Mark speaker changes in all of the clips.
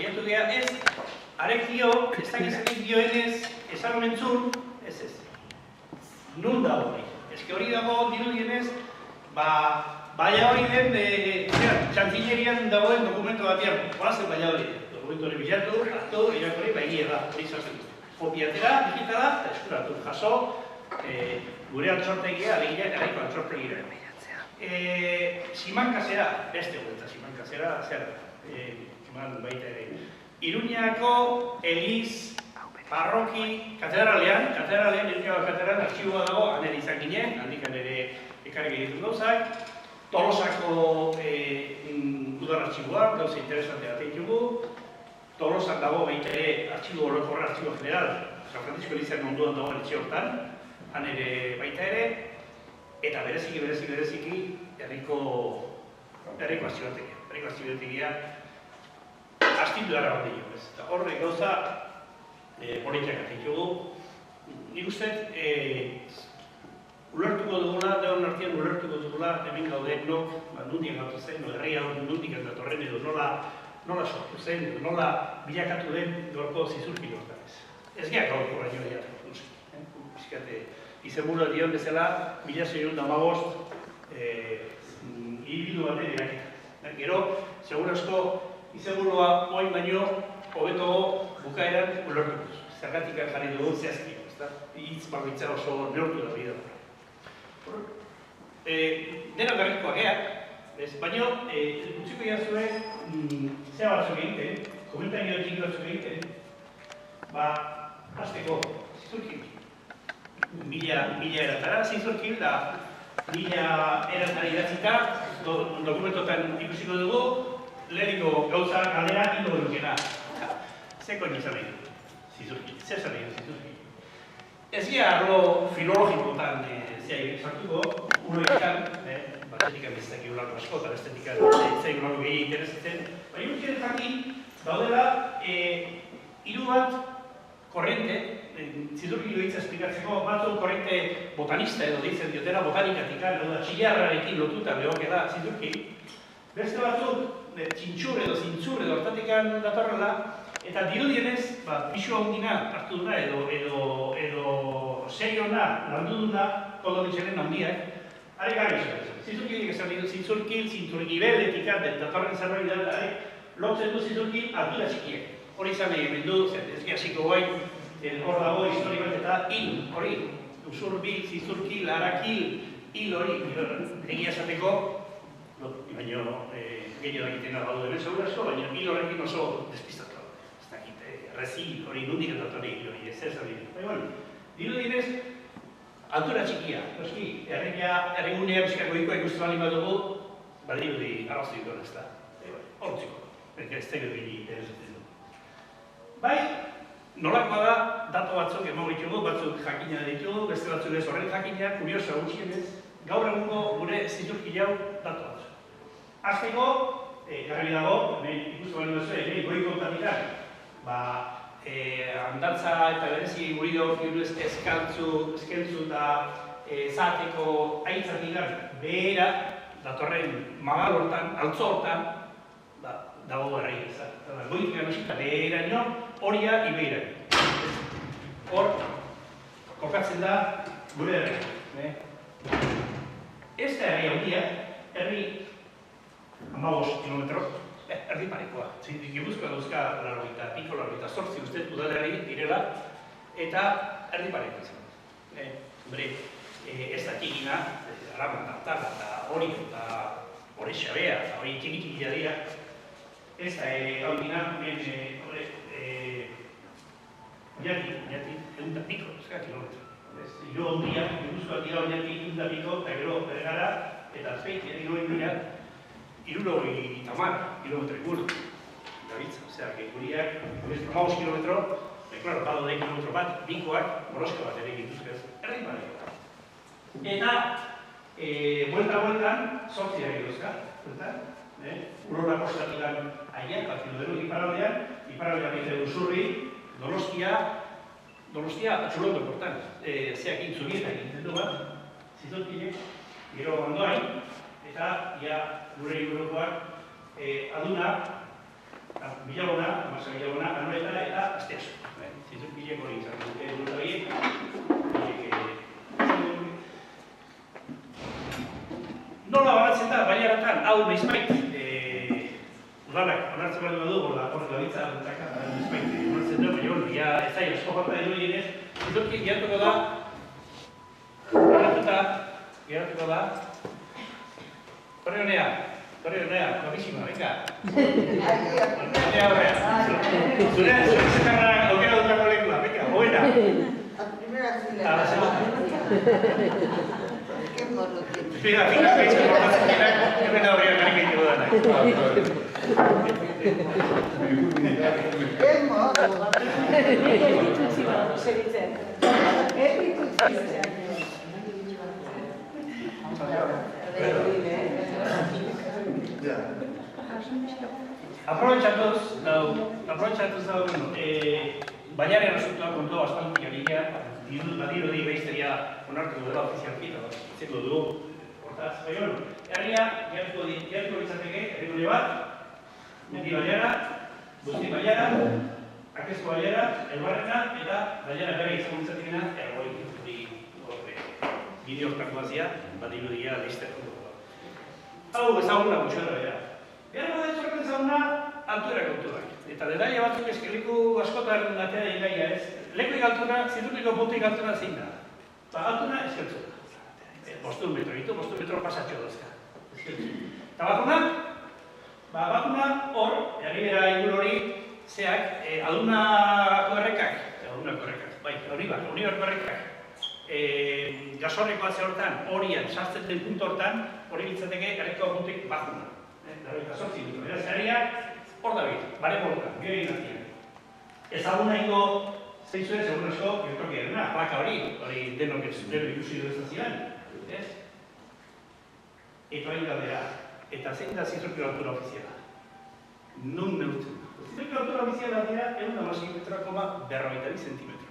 Speaker 1: saiatu geha ez, arek dio, ez dakizatik dioenez, esan mentzun, ez. Nun da hori? Ezke hori dago dirudienez, baina hori den, txantzinerian dagoen dokumentu batean, horazen baina hori, dokumentu hori bilatu, hartu, irakurri, egia da, hori izatzen du. Kopiatera, digitala, eta eskuratu, jaso, gure altsortegia, alegia, eraiko altsortegira. Simankazera, beste guretza simankazera, zer, eman baita ere. Iruñako Eliz Parroki katedralean, Iruñako katedralean artxiboa dago, aner izan ginen, handikan ere ekarri egiten gauzak. Tolosako udar artxiboa, gauza interesante bat ditugu. Tolosan dago baita ere artxibo orokorra, artxibo general, San Francisco Elizaren onduan dago etxe hortan, han ere baita ere, eta bereziki, herriko artxibotegia, astindu dara bat ditugu, ez. Eta horre gauza, politiak ditugu. Nik uste, ulertuko dugula, deon artean ulertuko dugula, hemen gaudeenok, nundik gautu zen, herria nundik datorren edo nola sortu zen, nola bilakatu den gorko zizurki hortan ez. Ez geha gaurko baino diatu, bizkate, izenburua dion bezala, 1615 hiribildu baten eraketa. Gero, segurazko, izenburua oin baino, hobeto bukaeran ulertuko. Zergatik jarri dugu zehazki, hitz bakoitza oso neurtu da bidea. Dena berrikoa geak, baina, utziko jazue, zea batzuk egiten, komentario txiki batzuk egiten, hasteko, zizurkil. 1000 eratara, zizurkil da, 1000 eratara idatzita, dokumentotan ikusiko dugu, leheniko gauza galera hilo dukena. Zeko nizan egin, zizurkil, zer zan egin zizurkil. Ez gira arlo filologikotan sartuko, uno ikan, batetik amiztak egulako asko, eta bestetik amiztak egulako gehi interesatzen. Baina urtien jakin, daudela, hiru bat korrente, zizurkil hitza esplikatzeko, batzu korrente botanista edo deitzen diotera, botanikatik, txillarrarekin lotuta behok da zizurkil. Beste batzuk, txintxur edo zintzur edo hortatik datorrela, eta dirudienez, pisu handina hartu duna edo seriona landu duna kolonitzaren handiak, are garri izan. Zizurkilik esan ditu, zizurkil, zinturgibeletik datorren zerbait da, lotzen du zizurkil ardura txikiek. Hori izan egin du, ez gehasiko guain, hor dago histori bat eta hil, hori, usurbil, zizurkil, harakil, hil hori, egia esateko, baina gehiago dakitena badu deben segurasko, baina hil horrekin oso despistatu. Ez dakit, rezil hori nundik etatorrik hori, ez ez hori. Baina, diru direz, altura txikia. Herrigunea bizkako ikoa ikustu bali badugu, badirudi arrazu dituan ez da. Hortziko, ez tegel gini interesatzen du. Bai, nolakoa da, dato batzuk emango ditugu, batzuk jakina ditugu, beste batzuk ez horren jakina, kuriosa gutxienez, gaur egungo gure zizurki jau dato batzuk. Azteko, garbi dago, ikustu bali duzu, goiko kontatikak, handatza eta berezi guri dago eskeltzu eta zateko aitzatik behera, datorren magal hortan, altzo hortan, dago herri ezak. Goitik anosita behera nio, horia ibeira. Hor, kokatzen da gure herri. Ez da herri handia, herri 15 kilometro, erdi parekoa. Gipuzkoa dauzka piko 48 uste udalerri direla, eta erdi parekoa izan. Ez da txikina, araban tartala, eta hori, eta hori xabea, eta hori txiki dira. Ez da, hau dina, oinati, egun piko, ezka kilometro. Jo ondia, Gipuzkoa dira oinati egun piko, eta gero bergara, eta azpeiti, egin dira, 70 kilometro inguru. Garitza, osea, guriak, 15 kilometro, klaro, bado da kilometro bat, bikoak, moroska bat ere Gipuzkoaz, erdi parekoa. Eta, bueltan, sortzi da gidozka, Urora kostatikan aiak, batzidu dugu iparaldean egiten Usurri, Donostia atxulondo portan, zeakin zubietak egiten du bat, zizurkinek, gero ondoain, eta gure ingurukoak aduna, bilaguna, pasabila gona, Anoeta eta Asteaso. Zizurkilek hori izan dute dut horiek. Nola banatzen da, baiaratan, hau Noizbait, udalak onartzen behar du horrek labitza dutzaka, Noizbait onartzen du, baina ja ez da, asko falta edo dienez, zizurkilek geratuko da, geratuko da, Torre honea, guapísima, venga. Honea horrean. Zure zetarra aukera dutako lekua, venga, hoena.
Speaker 2: La primera fila.
Speaker 1: A la segunda.
Speaker 2: Qué mono tiene.
Speaker 1: Fija, que dice portatzen dira, hemen aurrean garik egiteko dana.
Speaker 2: Qué mono.
Speaker 1: Aprobetxatuz da, bainaren asuntoa kontua aspaldi garia, badirudi behizteria onartu dela ofizialki, eta itzeko dugu, hortaz, baina, herria, gertuko ditzateke, herri bat, Mendi Baiara, Busti Baiara, Akezko Baiara, Elbarrena, eta Baiara bere izan ditzatekena, ergoi, bideo hortako bazia, badirudia leizteko. Hau ezaguna gutxoa dira. Behar bada ezaguna ezaguna, altuera kontuak. Eta detaile batzuk eskeliku askotan atea diraia ez. Lekuik altura, zidurriko puntik altura zein da. Altura eskeltzu. 500 metro ditu, 500 metro pasatxo dazka. Eta bakuna hor, herribera ingur hori, zeak, adunako errekak, bai, uniberko errekak, gasorreko atze hortan, horian, sartzen den puntu hortan, hori bitzateke erreko puntik bakuna. Gasortzi dut, beraz, herriak, hor da bit, bare bortan, gehi nartian. Ezaguna ingo, zeizue, segun asko, gertokia dena, plaka hori denok ez zutero ikusi dut ziren, ez? Eta hori galdera, eta zein da zizurkio altura ofiziala? Nun neurtzen da. Zizurkio altura ofiziala dira, 1,6 metroa,52 zentimetro.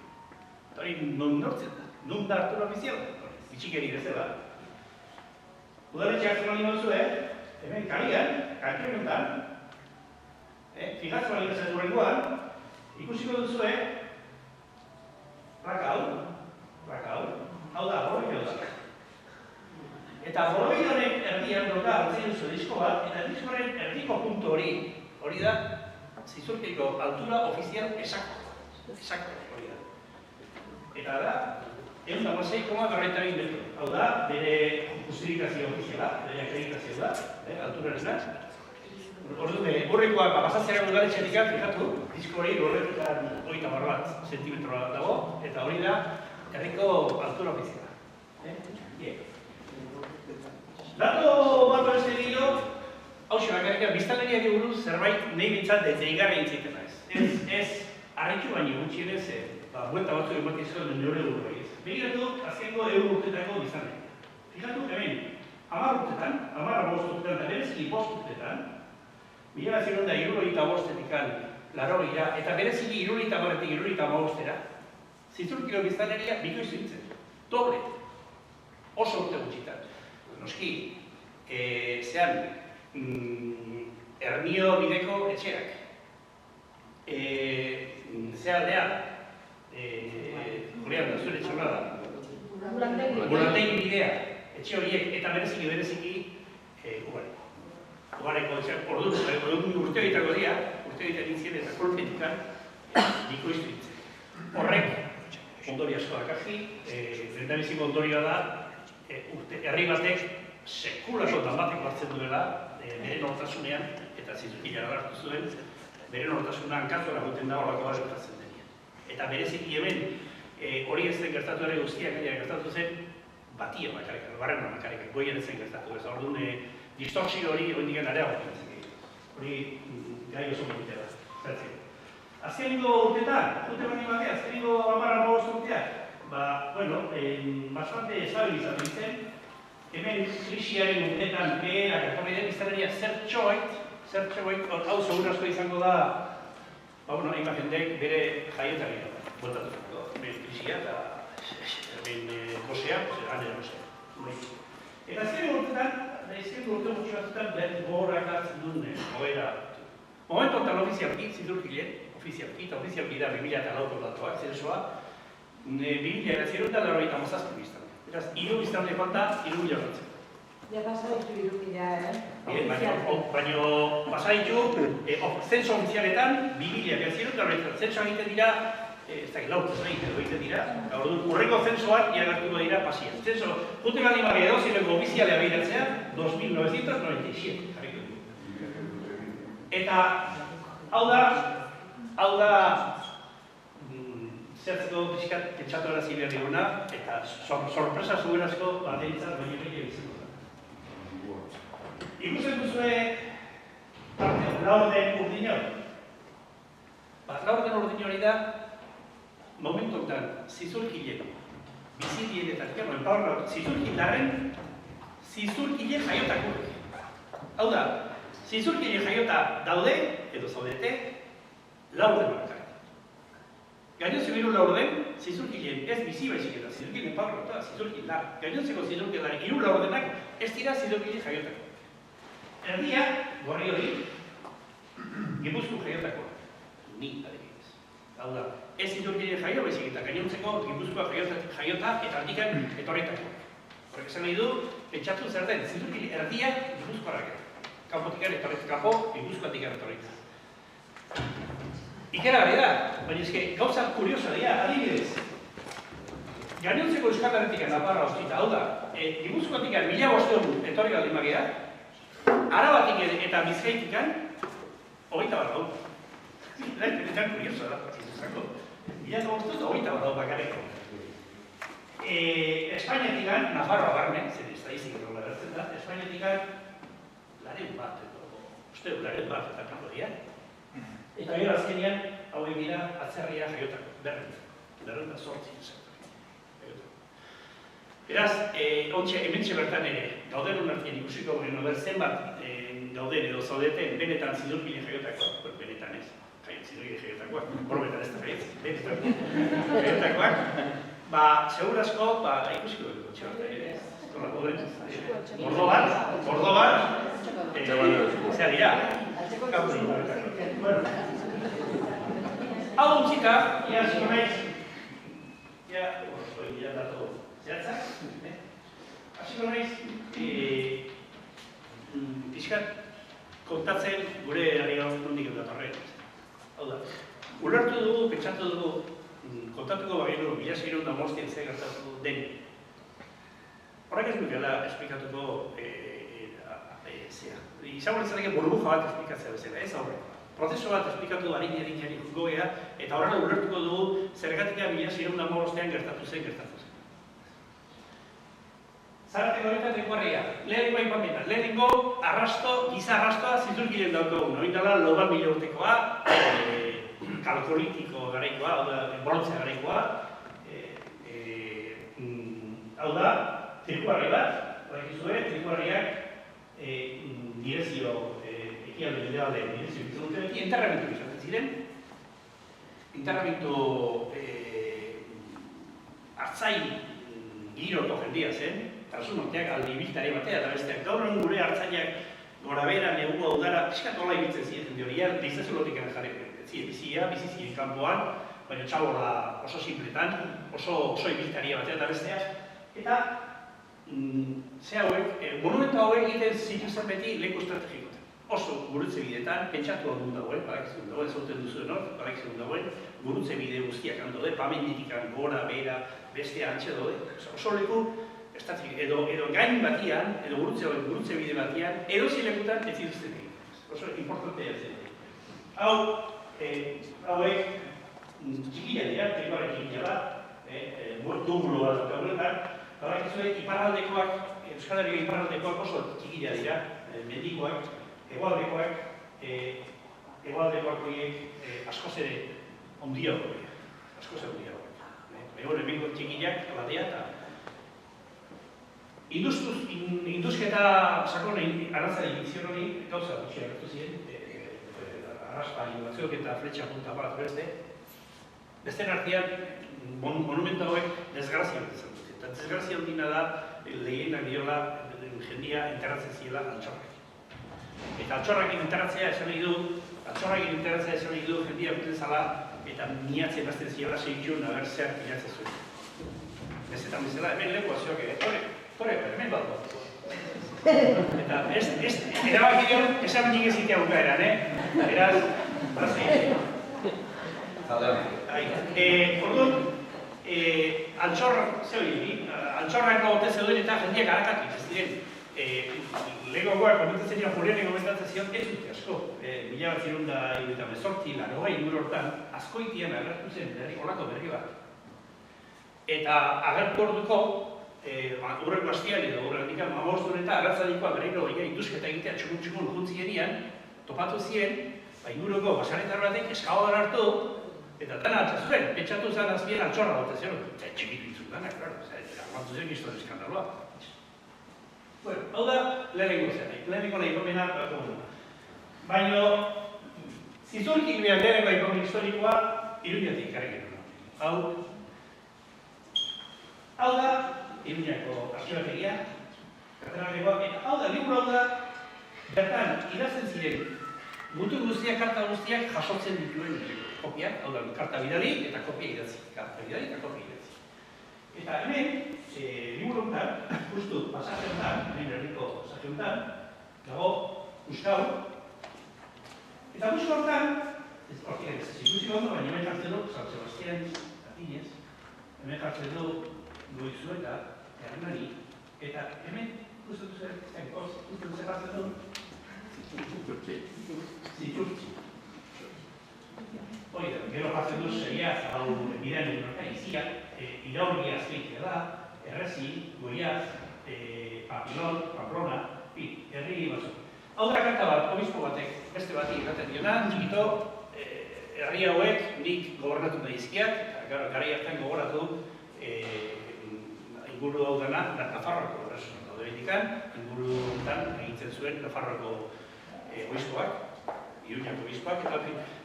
Speaker 1: Eta hori nun neurtzen da, nun da altura ofiziala? Bitxikeri bezala. Udaletxe hartzen bali mauzue, hemen kalian, kalkionetan, fijatzen bali bezala durengoan, ikusiko duzue, plaka hau, hau da, borroi da. Eta borroi honek erdian bloka hartzen duzu disko bat, eta diskoaren erdiko puntu hori da, zizurkiko altura ofizial esako hori da. Eta da, 1,6,42 metro. Hau da, bere justifikazio ofiziala, bere akreditazio da, alturarena. Orduan, horrekoa pasatzearen udaletxetik fijatu, disko hori horretan 30 zentimetroa dago, eta hori da, herriko altura ofiziala. Dato bat beste dio, hauxe bakarrik, biztanleriak buruz zerbait nahi bintzat deigarra intziten naiz. Ez, harritu baino gutxienez, buelta batzuk ematizkoen neure burroi ez. Begiratu, azkenko urtetako biztanleria. Fijatu, hemen, 10 urtetan, 15 urtetan, eta bereziki 5 urtetan, 1975-etik 80 eta bereziki 70-etik 75-era, zizurkilo biztanleria bikoizu ditzen. Doble. Oso urte gutxitan. Noski, zean, Ernio bideko etxeak. Zealdean, gurean da, zure txorra da. Burantegi bidea, etxe horiek, eta bereziki, ugareko etxeak, orduan urte egitako dira, urte egiten nintzen eta kolpetikan, bikoiztu ditzen. Horrek, ondori asko dakarki, lehendabiziko ondorioa da, herri batek sekulako danbatek hartzen duela bere nortasunean, eta zizukila hartu zuen, bere nortasunean katzora guten da horrako bat gertatzen denean. Eta bereziki hemen, hori ez den gertatu ere guztiak gertatu zen, batia makarek, barrena makarek, goien ez zen gertatu. Ez orduan, distorsio hori indiken areago gertatzen. Hori gai oso mugitea da, zertzen. Azkeniko urtetan, azkeniko 10-15 urteak, bastante estabilizatu ditzen, hemen krisiaren urtetan beherak etorri den biztanleria zertxoait, hau segur asko izango da, hainbat jendek bere jaiotzari bueltatuko. Hemen krisia eta hemen gozea, hanera gozea. Eta azkeniko urtetan, urte gutxi batzutan, gogorrak hartzen duen, goera. Momentu honetan ofizialki, zidurkilen, ofizialki da 2004ko datuak, zensoa, 2008 biztan. Beraz, 3 biztan falta 3.000 batzen.
Speaker 2: Ja pasa ditu 3.000,
Speaker 1: Baina pasa ditu, zenso ofizialetan 2008 zensoa egiten dira, ez dakit laurtez egiten dira, urreko zensoan iragartuko dira pasian. Zenso, jute baldin bari edo zileko ofizialea behiratzea, 2997 jarriko dugu. Eta, hau da, zertzeko pixkat pentsatu arazi behar diguna, eta sorpresa zuberazko bateritzat baina behar biziko da. Ikusten duzue laurden urdin hori? Laurden urdin hori da, momentu honetan, zizurkilen, bizidienetan, zizurkilen jaiotako. Hau da, zizurkilen jaiota daude, edo zaudete, laurden markak. Gainontzeko hiru laurden, zizurkilen ez bizi baizik eta zizurkilen paurra eta zizurkilen lar. Gainontzeko zizurkilen hiru laurdenak ez dira zizurkilen jaiotako. Erdia, gorri hori, Gipuzko jaiotakoa. Ni, adibidez. Hau da, ez zizurkilen jaio baizik eta gainontzeko Gipuzkoa jaiota eta handikan etorritakoa. Horrek esan nahi du, pentsatu zer den, zizurkilen erdia Gipuzkoarak. Kanpotik etorritakoa, Gipuzkoatik etorritakoa. Ikeragarri da, baina eske gauza kuriosa dira, adibidez. Gainontzeko Euskal Herritik Nafarroa hostita, hau da, Gipuzkoatik 1500 etorri baldin bagea, Arabatik eta Bizkaitik 21 hau. Benetan kuriosa da, zizuzako. 1500 21 bakareko. Espainiatik Nafarroa barne, zen estadizik edo bertzen da, Espainiatik 40 bat, uste 40 bat eta kanpo dira. Eta gero azkenean, hauek dira atzerria jaiotako, berren da sortzi izan. Beraz, hementxe bertan ere, gauden honartien ikusiko gero zenbat gauden edo zaudeten benetan zidurkilen jaiotakoak, benetan ez, zidurkilen jaiotakoak, horbetan ez da jaiotzen, benetan jaiotakoak, segurazko, ikusiko gero txabarta ere, bordo bat, zera dira, hau utzita, ia ziko naiz, ia dato zehatzak, hasiko naiz, pixkat kontatzen gure herri hau nondik datorren. Hau da, ulertu dugu, pentsatu dugu, kontatuko bagenu, 1650 ze gertatu den. Horrek ez dukela esplikatuko zea. Izango litzateke burbuja bat esplikatzea bezala, ez aurre. Prozeso bat esplikatu harin jungo gea, eta horrela ulertuko dugu zergatika 1650 gertatu zen. Zarateko honetan dekuarria, lehenengo aipamena, lehenengo giza arrastoa zizurkilen daukagun, hori dela logan mila urtekoa, kalkolitiko garaikoa, hau da, brontzea garaikoa, hau da, trikuarri bat, trikuarriak direzio, ekialde bidealde, direzio bitzulute, enterramentu izaten ziren, enterramentu hartzai giroko jendia zen, eta oso norteak aldi ibiltari batea eta besteak. Gaur egun gure hartzainak gorabera, negua, udara, pixkat hola ibiltzen ziren horian, deizazulotik jarri bizia, bizi ziren kanpoan, baina txaborra oso simpletan, oso ibiltaria batea eta besteak. Eta, ze hauek, monumentu hauek egiten zituzten beti leku estrategikotan. Oso gurutze bideetan, pentsatu hau dagoen, barakizun dagoen, zauten duzuen hor, barakizun dagoen, gurutze bide guztiak handode, pamenditikan gora, bera, beste antxe daude. Oso leku, edo gain batian, edo gurutze bide batian, edo zilekutan ez dituzten egin. Oso importantea zen. Hauek txikila dira, trikoaren txikila bat, dumulo bat daukagunetan, barakizue iparraldekoak, Euskal Herriko iparraldekoak oso txikila dira, mendikoak, hegoaldekoak horiek askoz ere ondia horiek, askoz ere ondia horiek. Egon hemengo txikilak, batea eta induzketa sakon arantzari inizion hori gauza gutxia gertu ziren, arraspa, batzuk eta fletxa punta bat beste. Besten artean, monumentu hauek desgrazia bat izan dut. Eta desgrazia ondina da, lehenak diola jendia enterratzen ziela altxorrak. Eta altxorrakin enterratzea esan nahi du, jendia guten zala, eta miatzen bazten ziola segitxun abertzeak pilatzen zuen. Bezetan bezala, hemen lekua zioak, tore, hemen bat bat. Eta erabaki dion, esan nik ezitea bukaeran, Beraz, brazei. Orduan, altxorrako ote zeuden eta jendiak harakatu, ez diren, legoagoak komentatzen dira, Julianek komentatzen zion, ez dute asko, 1978, inguru hortan, askoitian agertu zen, olako berri bat. Eta agertu orduko, urreko hastian edo urretik amabostun eta arratzadikoa berriro induzketa egitea txumun juntzienian, topatu zien, inguruko basaretar batek eskagoan hartu, eta dana atzazuen, pentsatu zen azbien altxorra bat ezion, txikitu itzun dana, aguantu zen gizton eskandaloa. Bueno, hau da, lehenengo nahi komena, baina, zizurkik behar lehenengo nahi historikoa, Iruñatik karri genuen. Hau da, Iruñako arkeologia, katedralegoa, eta hau da, liburu hau da, bertan, idazten ziren, mutur guztiak, karta guztiak jasotzen dituen kopiak, hau da, karta bidali eta kopia idatzi. Eta hemen, liburu honetan, justu pasaje honetan, hemen herriko pasaje honetan, dago Puskau, eta Puskau honetan, ez ikusi ondo, baina hemen jartzen du, San Sebastián, Atinez, hemen jartzen du Goizueta, Hernani, eta hemen, justu zer jartzen du, Ziturtzi. Hoi da, gero jartzen du Seriaz, hau bidan egin iziak, Iraurgia azkeitea da, Errezi, Goiaz, Papilon, Pamplona, herri batzuk. Hau da karta bat, obispo batek, beste bati iraten diona, txikito, herri hauek nik gobernatu da izkiak, eta garai hartan gogoratu inguru hau dena, Nafarroako erresunan daude behitikan, inguru honetan egitzen zuen Nafarroako oizkoak, Iruñako oizkoak, eta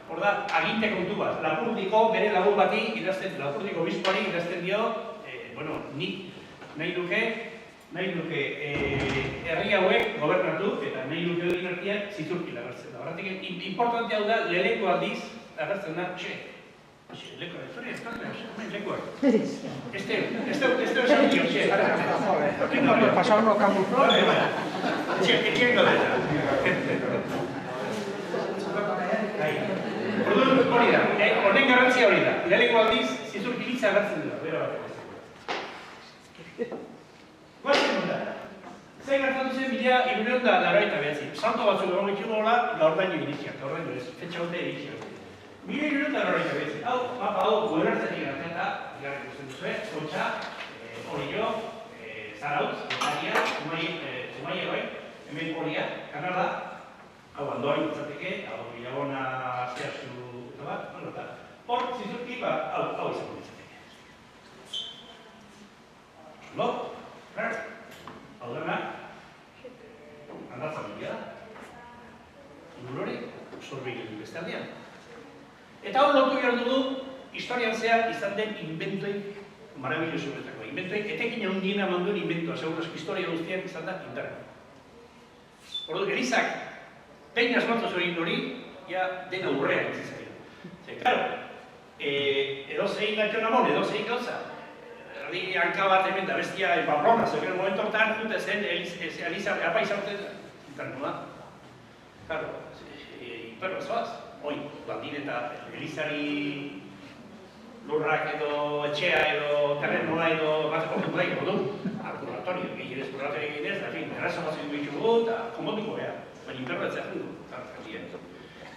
Speaker 1: hor da, aginte kontu bat, Lapurdiko bere lagun bati idazten, Lapurdiko oizkoari idazten dio, bueno, nik nahi duke herri hauek gobernatu, eta nahi duke egin artean Zizurkil agertzen da. Horretik, importante hau da, leheneko aldiz agertzen da, lekoa, historia, lekoa. Este esan dio,
Speaker 3: Pasauno kamuflo.
Speaker 1: Etxien gaudeta. Orduan hori da, honen garrantzia hori da. Leheneko aldiz, Zizurkilitza agertzen dira, bera bat. Guazen da, zer gertatu zen 1989. Santo batzuk egon ditugu gola, gaurdaino iritsiak, gaurdaino ez, fetxa hote iritsiak. 1989. Hau, mapa hau, gobernatzen egin da, gara ikusten duzue, Kontxa, Orillo, Zarautz, Italia, Zumaia bai, hemen Korea, Kanada, hau handoain gutzateke, hau Bilagona, Zehaztu, eta bat, bueno, eta hor, Zizurkik, hau izango gutzateke. Hau dena, handatzen dira da. Ingur hori, zorbegin beste aldean. Eta hor lotu behar dugu, historian zehar izan den inventoik marabilloso horretako. Inventoik, etekin handiena manduen inventoa, segurazko historia guztiak izan da internet. Ordu, Elizak, pein asmatu zorin hori, ja dena urrea entzizaren. Zer, karo, edo zein gatxon amon, edo zein gauza, hanka bat hemen da bestia Pamplona, zegoen momentu hortan jute zen Eliza apa izartzen internua. Karo, hiperra zoaz, oi, baldin eta Elizari lurrak edo etxea edo terrenoa edo bateko dugu da edo du. Arkuratorio, gehienez kuratorio gehienez, da fin, errazo batzen ditugu eta konbotuko behar. Baina internoa etzea jundu,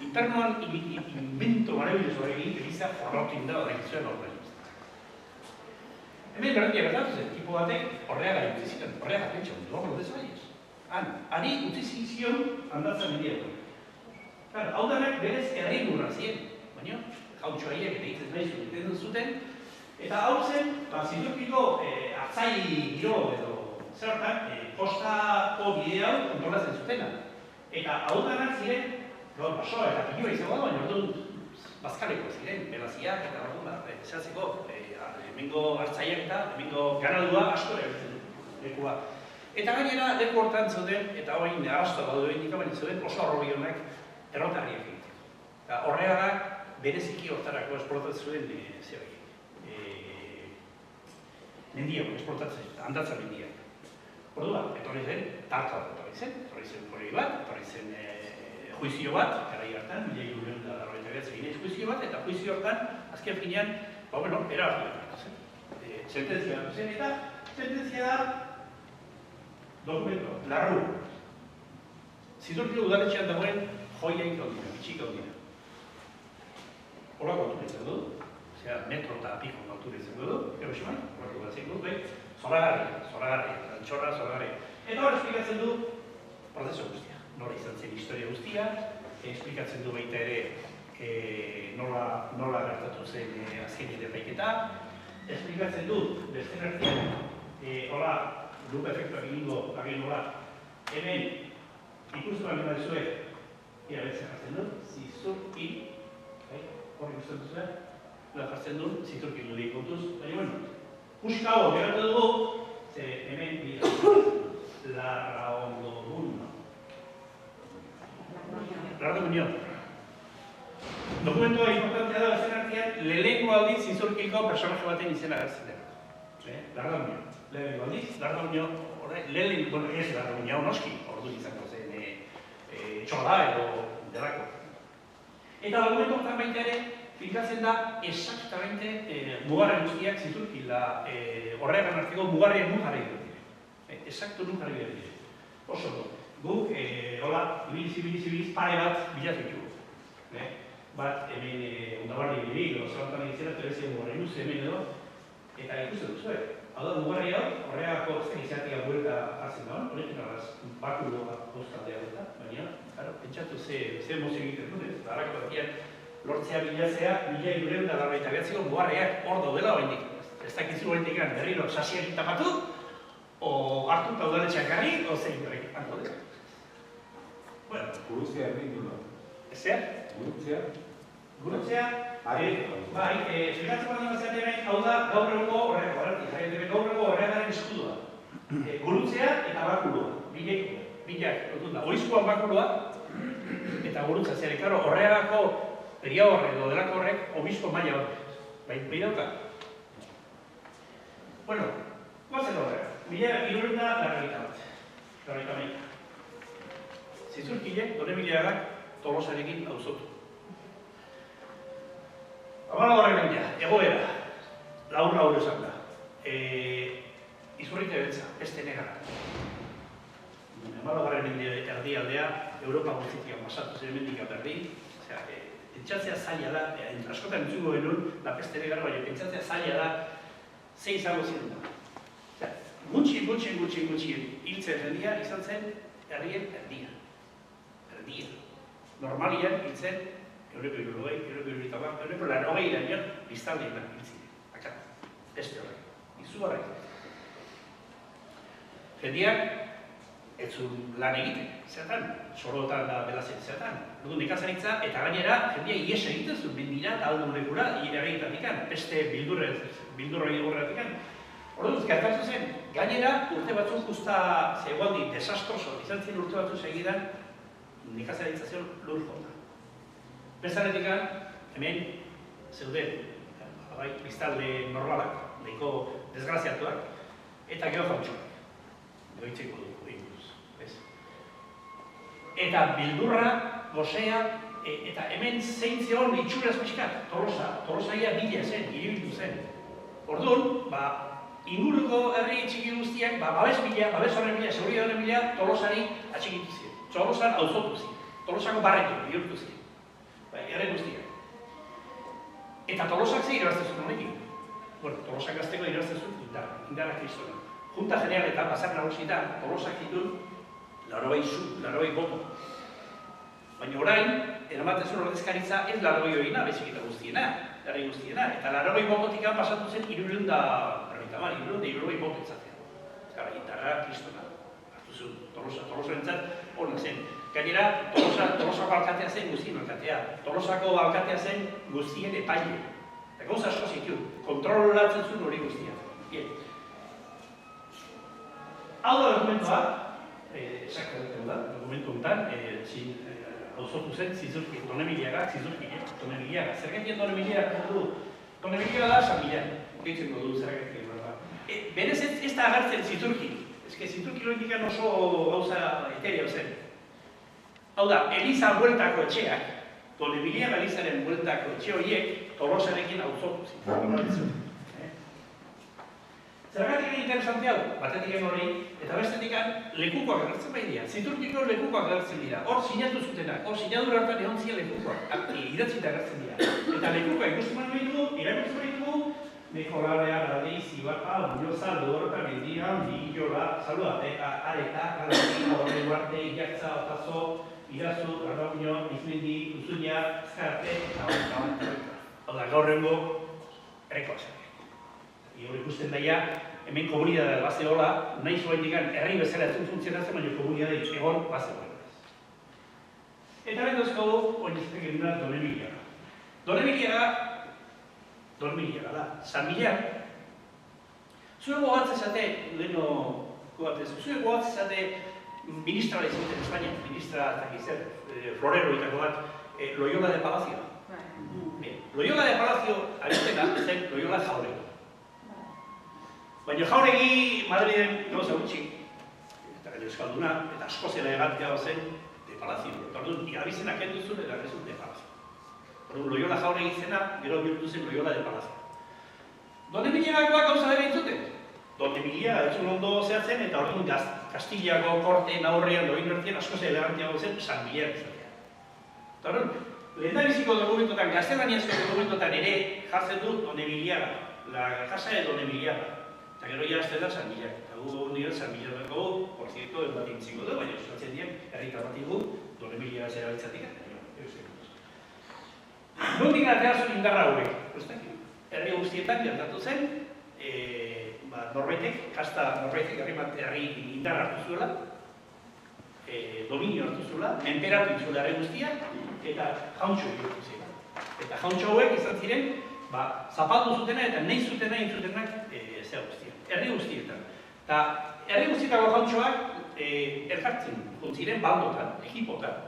Speaker 1: internoan invento marabilloso egin Eliza forrotin da egizuen horrein. Hemen berrendia gertatu zen, tipo batek horreaga utzi ziren, horreaga pentsa, duago lodez baiez. Hari utzi zizion handatzen mendiago. Hau danak berez herri lurra ziren, baina jautxoaiek eta hitzez nahi zuten, eta hau zen, Zizurkiko hartzai giro edo zertan, kostako bide hau kontrolatzen zutena. Eta hau danak ziren, gaur basoa eta pilua izango da, baina orduan bazkaleko ziren, belaziak eta orduan, esatzeko, hemengo hartzaiak eta hemengo ganadua asko erabiltzen du lekua. Eta gainera, leku hortan zeuden, eta hori arrastoa daude indik, baina zeuden oso arrobionak errotarriak egiteko. Horregarak, bereziki hortarako esportatzen zuen mendiak, esportatzen, handatza mendiak. Orduan, etorri zen, tarta bat etorri zen hori bat, etorri zen juizio bat, garai hartan, 1989 juizio bat, eta juizio hortan, azken finean, erabaki bat zen. Sententzia bat zen, eta sententzia da, dokumento, larru. Zizurkilo udaletxean dagoen joiaik gaudina, bitxik gaudina. Horako gautu izango du, metro eta piko gautu izango du, Hiroshima, horako bat izango du, zoragarri, antxorra, zoragarri. Eta hor esplikatzen du prozeso guztia, nola izan zen historia guztia, esplikatzen du baita ere nola gertatu zen azken epaiketa, esplikatzen du beste gertian, hola, lupa efektuak egingo agin nola, hemen ikustu bagin bat zuen, betzen jartzen du, zizurki, hor ikusten duzuen, jartzen du, zizurki dudik kontuz, baina puska hau geratu dugu, ze hemen Larraondomuno. Dokumentua importantea da bazen artean, lehenengo aldiz zizurkiko personaje baten izena gertzen dela. Larraunio. Lehenengo aldiz, Larraunio, ez Larraunio noski, ordu izango zen txola edo delako. Eta dokumentu hortan baita ere, finkatzen da exactamente mugarren guztiak zizurkila horregan arteko mugarrien nun jarri dut dire. Exacto nun jarri dut dire. Oso do. Guk, hola, ibiliz pare bat bilatu ditugu. Bat, hemen ondabarri bilik, zelantan egizera, terezen mugarri luze hemen edo, eta ikusten duzu, hau da, mugarri hau, horregako zen izatea buelta hartzen da, honekin alaz, bakulo postaldea dut, baina, pentsatu ze mozio egiten dut, ez, harako batean, lortzea bilatzea, 1999ko mugarriak hor daudela oraindik. Ez dakizu oraindik berriro sasiak tapatu, o hartu eta udaletxeak garri, o zein horrek hango dela. Bueno,
Speaker 3: Gurutzea errindu da.
Speaker 1: Zer?
Speaker 3: Gurutzea?
Speaker 1: Gurutzea, esplikatzen bat dimazioan hemen, hau da, gaur egungo horregaren eskudua. Gurutzea eta bakuloa, bilak, oizkoan bakuloa, eta gurutza zer, horregako peria horre edo delako horrek, obispo maila horrek. Bai dauka? Bueno, guazen horrek. Irurenda larrita bat. Zizurkilek, Donemiliagak, Tolosarekin auzotu. Amala horrek ja, egoera, laur esan da. Izurrite betza, beste negara. Amala horrek erdialdea, Europa guztitian pasatu zen mendika berdi, pentsatzea zaila da, askotan entzuko genuen, la peste negar, baina pentsatzea zaila da, ze izango ziren da. Gutxien hiltzen jendia izan zen herrien erdia. Normalian hiltzen, eureko 80 iraino, biztanleetan hiltzen. Akar, peste horrek, izu horrek. Jendiak, ez zuen lan egiten, zertan, sorotan da belazen zertan. Dugu nekazaritza, eta gainera, jendia ies egiten zuen, mendira eta aldo horrekura, iragitatikan, peste bildurra egurratikan. Orduz, gertatu zen, gainera, urte batzuk usta zegoaldi desastroso, izan zen urte batzuk segidan, nekazaritza zen lur jota. Bezaretikan, hemen, zeuden, biztalde normalak, nahiko desgraziatuak, eta geojautxoak. Goitzeko dugu, inguruz. Eta bildurra, gozea, eta hemen zein zegoen itxuraz pixkat, Tolosaia bila zen, hiribildu zen. Orduan, inguruko herri txiki guztiak, babes horren bila, seguridade horren bila, Tolosari atxikitu ziren. Tolosan auzotu ziren. Tolosako barretu, bihurtu ziren. Herren guztiak. Eta Tolosak ze irabazten zuen honekin. Bueno, Tolosak gazteko irabazten zuen indarra kristona. Junta generaletan, bazar nagusietan, Tolosak ditun 80 boto. Baina orain, eramaten zuen ordezkaritza ez 80 horiena, beziketa guztiena, herri guztiena. Eta 80 bototikan pasatu zen 300 boto izatea. Gara, indarra kristona. Hartu zuen, Tolosa entzat, honak zen. Gainera, Tolosako alkatea zen guztien alkatea. Tolosako alkatea zen guztien epaile. Eta gauza asko zituen, kontrolatzen zuen hori guztia. Bien. hau da dokumentoa, dokumentu honetan, auzotu zen Zizurki, Donemiliaga, Zergatik Donemiliaga du? Donemiliaga da San Milan, gehitzeko du zergatik. Berez ez da agertzen Zizurki. Zizurki loindikan oso gauza eteria zen. Hau da, Eliza bueltako etxeak, Donemiliaga Elizaren bueltako etxe horiek, Tolosarekin auzotu ziren. Zergatik egin interesante hau, batetik hori, eta bestetik lekukoak agertzen bai dira. Zizurkiko lekukoak agertzen dira. Hor sinatu zutenak, hor sinadura hartan egon ziren lekukoak, idatzita agertzen dira. Eta lekukoak ikusten behar dugu, irakurtzen behar dugu, Mejorarea, Radeiz, Ibarra, Muñoza, Lodorota, Mendia, Migiola, Salua, Areta, Galati, Horre Duarte, Iartza, Otazo, Irazu, Arrauño, Izmendi, Uzuña, Zarte, eta hau da, gaur rengo, errekoa zen. Hor ikusten daia, hemen komunidadea bazeola, nahi zuen digan herri bezala funtzionatzen, baina komunidadea egon bazeola. Eta bendozko du, oinezak egin da Donemiliaga da, San Milan. Zue gogatzen zate, leheno gogatzen, zue gogatzen zate ministra da izuten Espainia, ministra eta gizer, florero itako bat, Loyola de Palacio. Loyola de Palacio, aristena, zen Loyola Jauregi. Baina Jauregi Madriden gauza gutxi, eta gero euskalduna, eta asko zela egatea zen de Palacio. Eta orduan, igabizenak enduzun eta gezun de Palacio. Loyola Jauregi zena, gero bihurtu zen Loyola de Palacio. Donemiliagakoak gauza bere entzuten. Donemiliaga entzun ondo zehatzen, eta orduan Kastiliako korteen aurrean doin bertien asko zela elegantiago zen San Milan izatea. Eta orduan, lehendabiziko dokumentotan, gaztelaniazko dokumentotan ere jartzen du Donemiliaga, la casa de Donemiliaga. Eta gero jazten da San Milan. Eta gu dugu niren San Milan dago, por cierto, bat intziko du, baina euskatzen dien, herritar bat igu, Donemiliaga zera bitzatik. Nondik atea zuen indarra hauek. Herri guztietan gertatu zen, norbaitek, kasta norbaitek herri indarra hartu zuela, dominio hartu zuela, menperatu zuela herri guztia, eta jauntxo bihurtu ziren. Eta jauntxo hauek izan ziren, zapaldu zutena eta nahi zutena intzutenak zea guztien, herri guztietan. Eta herri guztietako jauntxoak elkartzen ziren baldotan, ekipotan.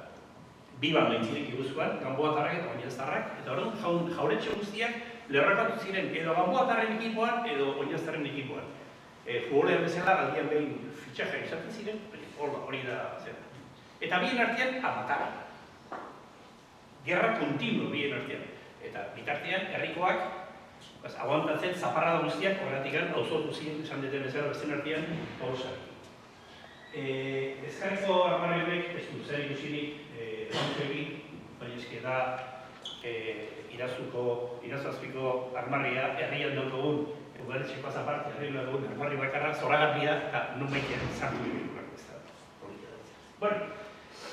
Speaker 1: Bi bando intziren Gipuzkoan, Ganboatarrak eta Oinaztarrak, eta orduan jauretxe guztiak lerrakatu ziren edo Ganboatarren ekipoan edo Oinaztarren ekipoan. Futbolean bezala, aldian behin fitxaja izaten ziren, hori da zera. Eta bien artean, amatara. Gerra kontinu bien artean. Eta bitartean, herrikoak aguantatzen zaparrada guztiak, horretik auzotu ziren, esan deten bezala, besten artean, hausak. Ezkarriko armarrionek, ez du zer ikusirik, baina eski da Irazazpiko armarria herrian daukagun, udaletxeko azaparte, herrian daukagun armarri bakarra, zoragarria eta non baitean zartu egin. Bueno,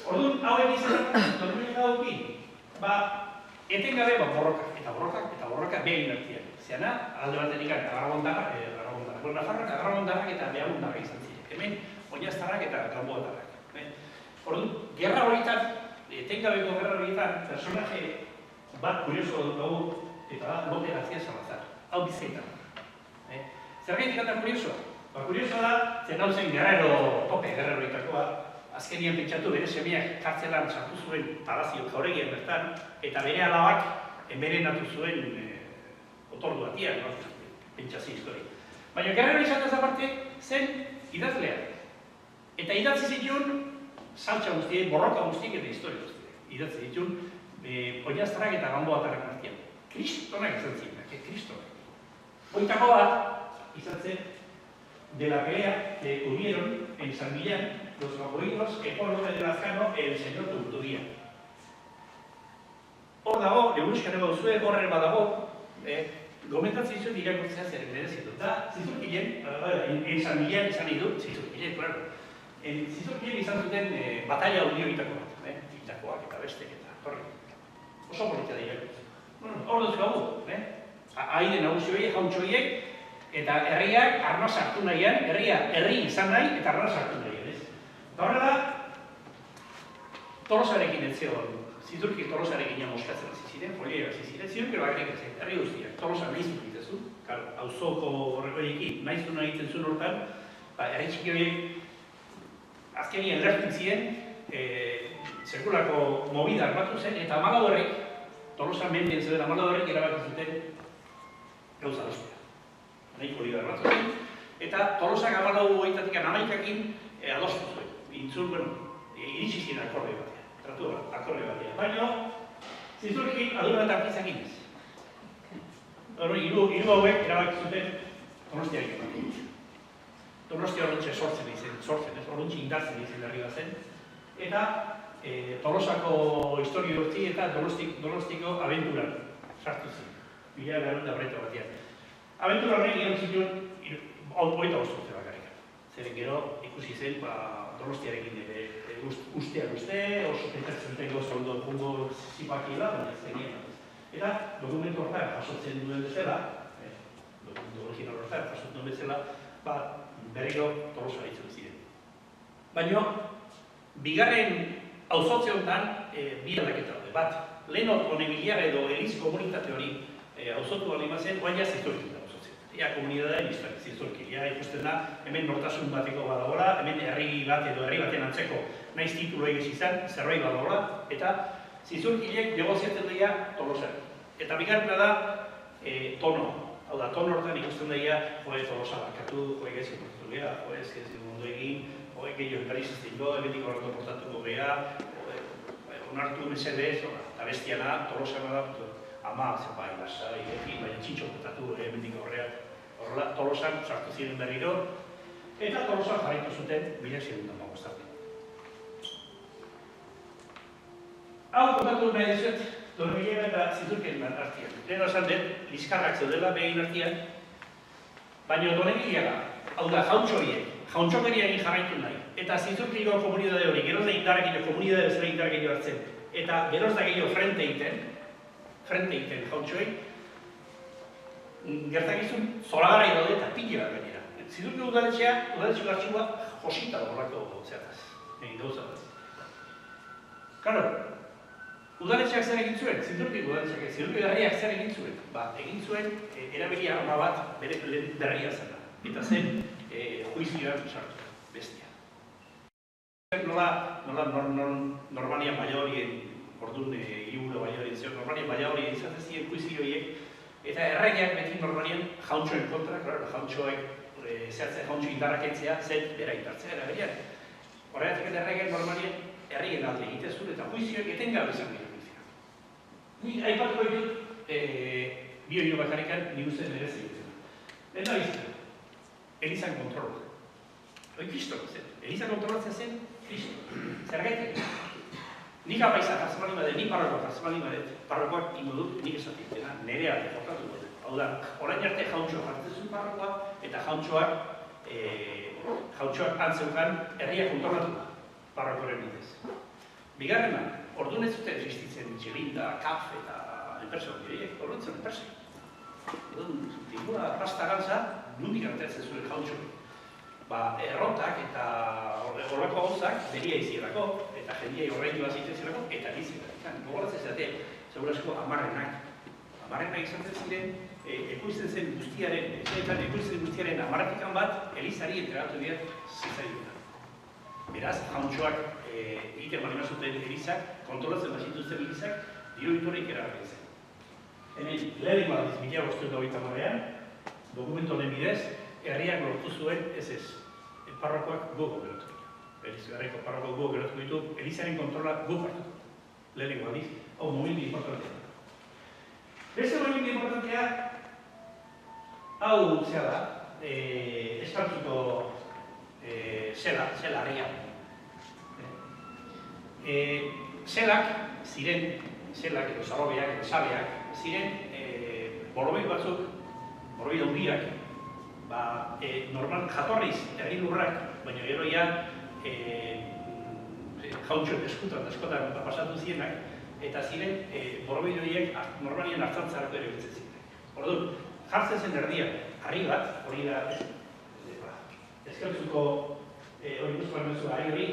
Speaker 1: orduan, hauek izan, Donemiliaga dauki, etengabe borroka behin artean. Zeana, alde batetik Nafarrak eta Beagundarrak izan ziren. Hemen, Oinaztarrak eta Ganboatarrak. Orduan, gerra horietan, etengabeko gerra horietan, personaje bat kurioso dugu, eta da, Lope García Salazar. Hau bizkaitan. Zergaitik eta kuriosoa? Kuriosoa da, zen hau zen Guerrero, tope Guerrero horitakoa, azkenian pentsatu bere semeak kartzelan sartu zuen Palazio Jauregian bertan, eta bere alabak enberenatu zuen otordu batian, pentsazio histori. Baina Guerrero izatez aparte, zen idazlea. Eta idatzi zituen, saltsa guztiek, borroka guztiek eta historia guztiek. Idatzi zituen, Oinaztarrak eta Ganboatarrak artean. Kristonak izan zirenak, kristonak. Hoitako bat izan zen, de la pelea que hubieron en San Millán los favoritos que por orden de Lazcano el señor Tonturía. Hor dago, Leburuskaren bauzue, horren badago, gomentatzen zuen irakurtzea zer merezitu. Eta Zizurkilen, en San Millán izan nahi du, Zizurkilen, claro. Zizurkilen izan zuten batalla unioitako bat, itakoak eta bestek eta torri. Oso politia da irakurtzen. Hor dut gau, haide nagusioiek, jauntxoiek, eta herriak arna sartu nahian, herri izan nahi eta arna sartu nahian, ez? Eta horrela, Tolosarekin etzeon, Zizurkik Tolosarekin moskatzen hasi ziren, foliera hasi ziren, Zizurkik bakarrik ezen, herri guztiak, Tolosa nahi zuen ditezu, auzoko horrekoekin, nahi zuen egiten zuen hortan, herri txiki horiek azkenien lertu ziren, sekulako movida armatu zen, eta Amalau herrik, Tolosa mendien zeuden Amalau herrik erabaki zuten gauza doztea. Nahiko liga armatu zen, eta Tolosak Amalau goitatik amaikakin adostu zuen. Intzun, iritsi ziren akorde batean, tratu akorde batean. Baina, Zizurkin aduna eta artizakin ez. Hiru hauek erabaki zuten Donostiarekin bat. Donostia horrentxe sortzen ez, horrentxe indartzen izan herri bat zen. Eta Tolosako historio hortzi eta Donostiko abenturan sartu zen. Bila garun da horretu batean. Abentura horrek egon zituen, hogeita bosturte bakarrik. Zeren gero ikusi zen Donostiarekin usteak uste, oso pentatzen duten goza ondo pungo zipakila, baina ez zenien. Eta dokumentu horretan jasotzen duen bezala, dokumentu original horretan jasotzen duen bezala, berriro Tolosa ditzen ziren. Baina, bigarren auzotze honetan bi aldaketa daude. Bat, Lehenot Honebiliar edo Eliz komunitate hori auzotu bali mazen, oain ja Zizurkil da auzotzen. Ea komunitatea biztak Zizurkil. Ikusten da, hemen nortasun bateko badagoela, hemen herri bat edo herri baten antzeko naiz titulu egez izan, zerbait badagoela, eta Zizurkilek negoziatzen daia Tolosa. Eta bigarrena da tono. Hau da, tono horretan ikusten daia, Tolosa barkatu, egez ikusten geha, ez ondo egin, gehiago enparizazten jo, ebetik horretu portatuko geha, onartu mesedez, eta bestiana, Tolosana da, ama, zenbai, lasai, baina txintxo portatu ebetik horreak. Horrela, Tolosan sartu ziren berriro, eta Tolosan jarraitu zuten 1905 arte. Hau kontatu nahi dizuet, Donebiliar eta Zizurkil artean. Lehen esan dut, liskarrak zeudela begin artean, baina Donebiliara, hau da, jauntxokeriak jarraitu nahi. Eta Zizurkilgo komunidade hori, geroz da indarrak gehiago, komunidade bezala indarrak gehiago hartzen, eta geroz da gehiago frente egiten jauntxoei, gertakizun zolagarai daude eta pile bat gainera. Zizurkil udaletxeko artxikoa josita da horrako zeataz, gauza bat. Karo, udaletxeak zer egin zuen, Zizurkil udaletxeak, Zizurkil herriak zer egin zuen? Egin zuen, erabilia arma bat bere berria zena, eta zen juizioan sartu, bestia. Nola Normania Maiorien, orduan Iuro Maiorien zeo, Normania Maiorien izaten ziren juizioiek, eta erregeak beti Normanian jauntxoen kontra, jauntxoek zehatzen jauntxo indarraketzea zen bera indartzea eraberian. Horregatik eta erregeak Normanian herrien alde egiten zuen eta juizioek etengabe izan dira juizioa. Nik aipatuko ditut bio bakarrikan niuzen ere zegoen. Lehen da bizitza. Elizan kontrola. Hoi kristoko zen. Elizan kontrolatzea zen, kristo. Zergaitek. Nik apaizak hartzen bali badet, nik parrokoak hartzen bali badet, parrokoak ingo dut nik esatik dena, nire arte jokatu dut. Hau da, orain arte jauntxoak hartzen zuen parrokoa, eta jauntxoak antzeukan herriak kontrolatu da, parrokoren bidez. Bigarrena, orduan ez zuten existitzen Txelinda, Kaf eta enpersoak direk, orduan zen enpersoak. Tingura pasta gantza, nundik artetzen zuen jauntxoak. Errotak eta horreko gauzak beria izielako, eta jendiai horrein duaz izielako, eta nizietan. Gogoratzen zaten, segurasko amarrenak izaten ziren, ekoizten zen guztiaren amarretikan bat, Elizari entregatu dira zitzaioa. Beraz, jauntxoak egiten bali mazuten Elizak, kontrolatzen bazituzten Elizak, diru iturrik erabatzen zen. Hemen, lehen badiz, 1529an, dokumentu honen bidez, herriak lortu zuen, ez, parrokoak gogo geratu ditu. Elizgarreko parrokoak gogo geratu ditu, Elizaren kontrola gogo hartu. Lehenengo aldiz, hau momentu importantea. Beste momentu importantea, hau zea da, eskartuko zela harria. Zelak ziren, zelak edo zarrobeak edo sabeak, ziren borobil batzuk, borobil handiak, normal jatorriz herri lurrak, baina gero ja jauntxoen eskotan pasatu zienak, eta ziren borobil horiek normalian hartzantzarako ere betzen ziren. Orduan, jartzen zen erdian, harri bat, hori da, eskertzuko hori guztuan mezu harri hori,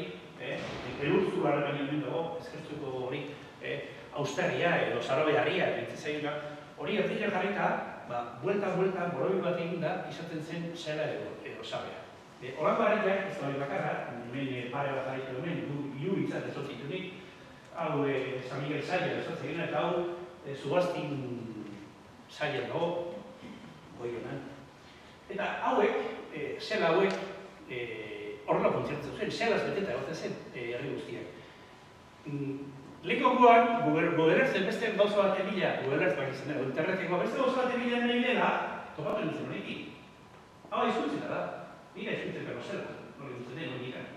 Speaker 1: elurtzu harri baino hemen dago, eskertzuko hori austerria edo zarobe harria betzen zaioa, hori erdian jarrita, buelta borobil bat egin da, izaten zen zela edo sabea. Horako harriak, ez da hori bakarra, hemen pare bat harritu hemen, hiru itzat ezotzitunik, hau San Miguel Saia ezotzen gena, eta hau Zugaztin Saia dago, goionan. Eta hauek, zela hauek, horrela funtzionatzen zen, zelaz beteta egoten zen herri guztiak. Lekokoan, guberertzen beste gauza bat emila, guberertzen bak izan dago, internetekoa beste gauza bat emila nahi dela, topatu nintzen horrekin. Hau izkuntzeta da. Mira, izkuntzeko zela, nori dutzen den, nori ikan.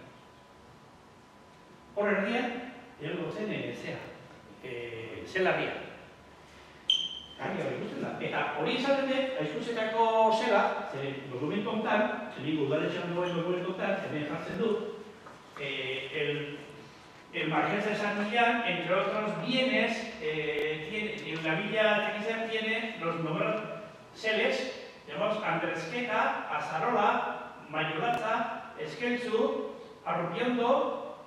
Speaker 1: Hor erdian, egon zen zelarria. Garria hori ikusten da. Eta hori izaten den, izkuntzetako zela, dokumentu honetan, nik udaletxean duen dokumentu honetan, hemen jartzen dut, el Marqués de San Millán, entre otros bienes, la villa Tequisar tiene los números seles, tenemos Andresqueta, Azarola, Mayolatza, Eskeltzu, Arrupiondo,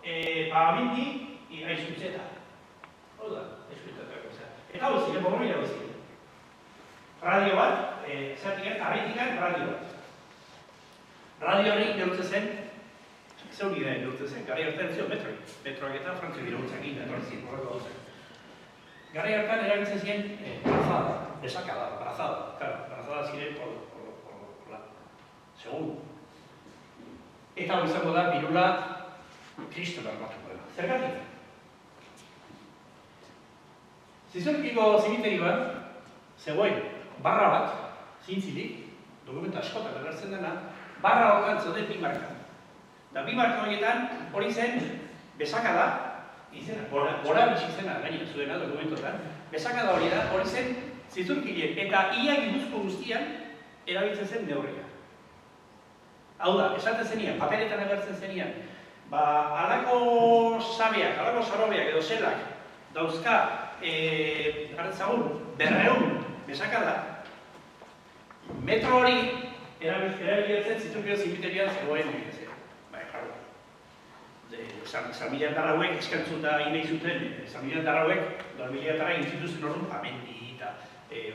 Speaker 1: Pavamindi y Aizuntzeta. Hau da, Aizuntzeta. Eta hau ziren, bomila hau ziren. Radio bat, zertikan, arretikan radio bat. Radio hori neurtzen zen, zeu nire neurtzen zen, gari hartan zio metroi. Metroak eta frantzio dirauntzak egin, etortzien, horreko hau zen. Gari hartan erabiltzen ziren brazada, besakada, brazada. Claro, brazada ziren por segun. Eta hau izango da, birula Kristo bermatuko dela. Zergatik? Zizorkiko zimiteri bat, zegoen barra bat, zintzilik, dokumenta askotan agertzen dena, barra hortan zoten bi marka. Eta bi marka horietan hori zen besakada, izena, gora bizi zena, gaina zuena dokumentotan, besakada hori da, hori zen zizurkileen, eta ia Gipuzko guztian erabiltzen zen neurria. Hau da, esaten zenian, paperetan agertzen zenian, alako sabeak, alako sarobeak edo zelak dauzka, garantzagun, 200 besakada, metro hori erabiltzen zizurkio zimiterian zegoen egin. Bai, jarra. San Millán darrauek eskantzun da inai zuten, San Millán darrauek, 2000 egin zituzten horren pamendi eta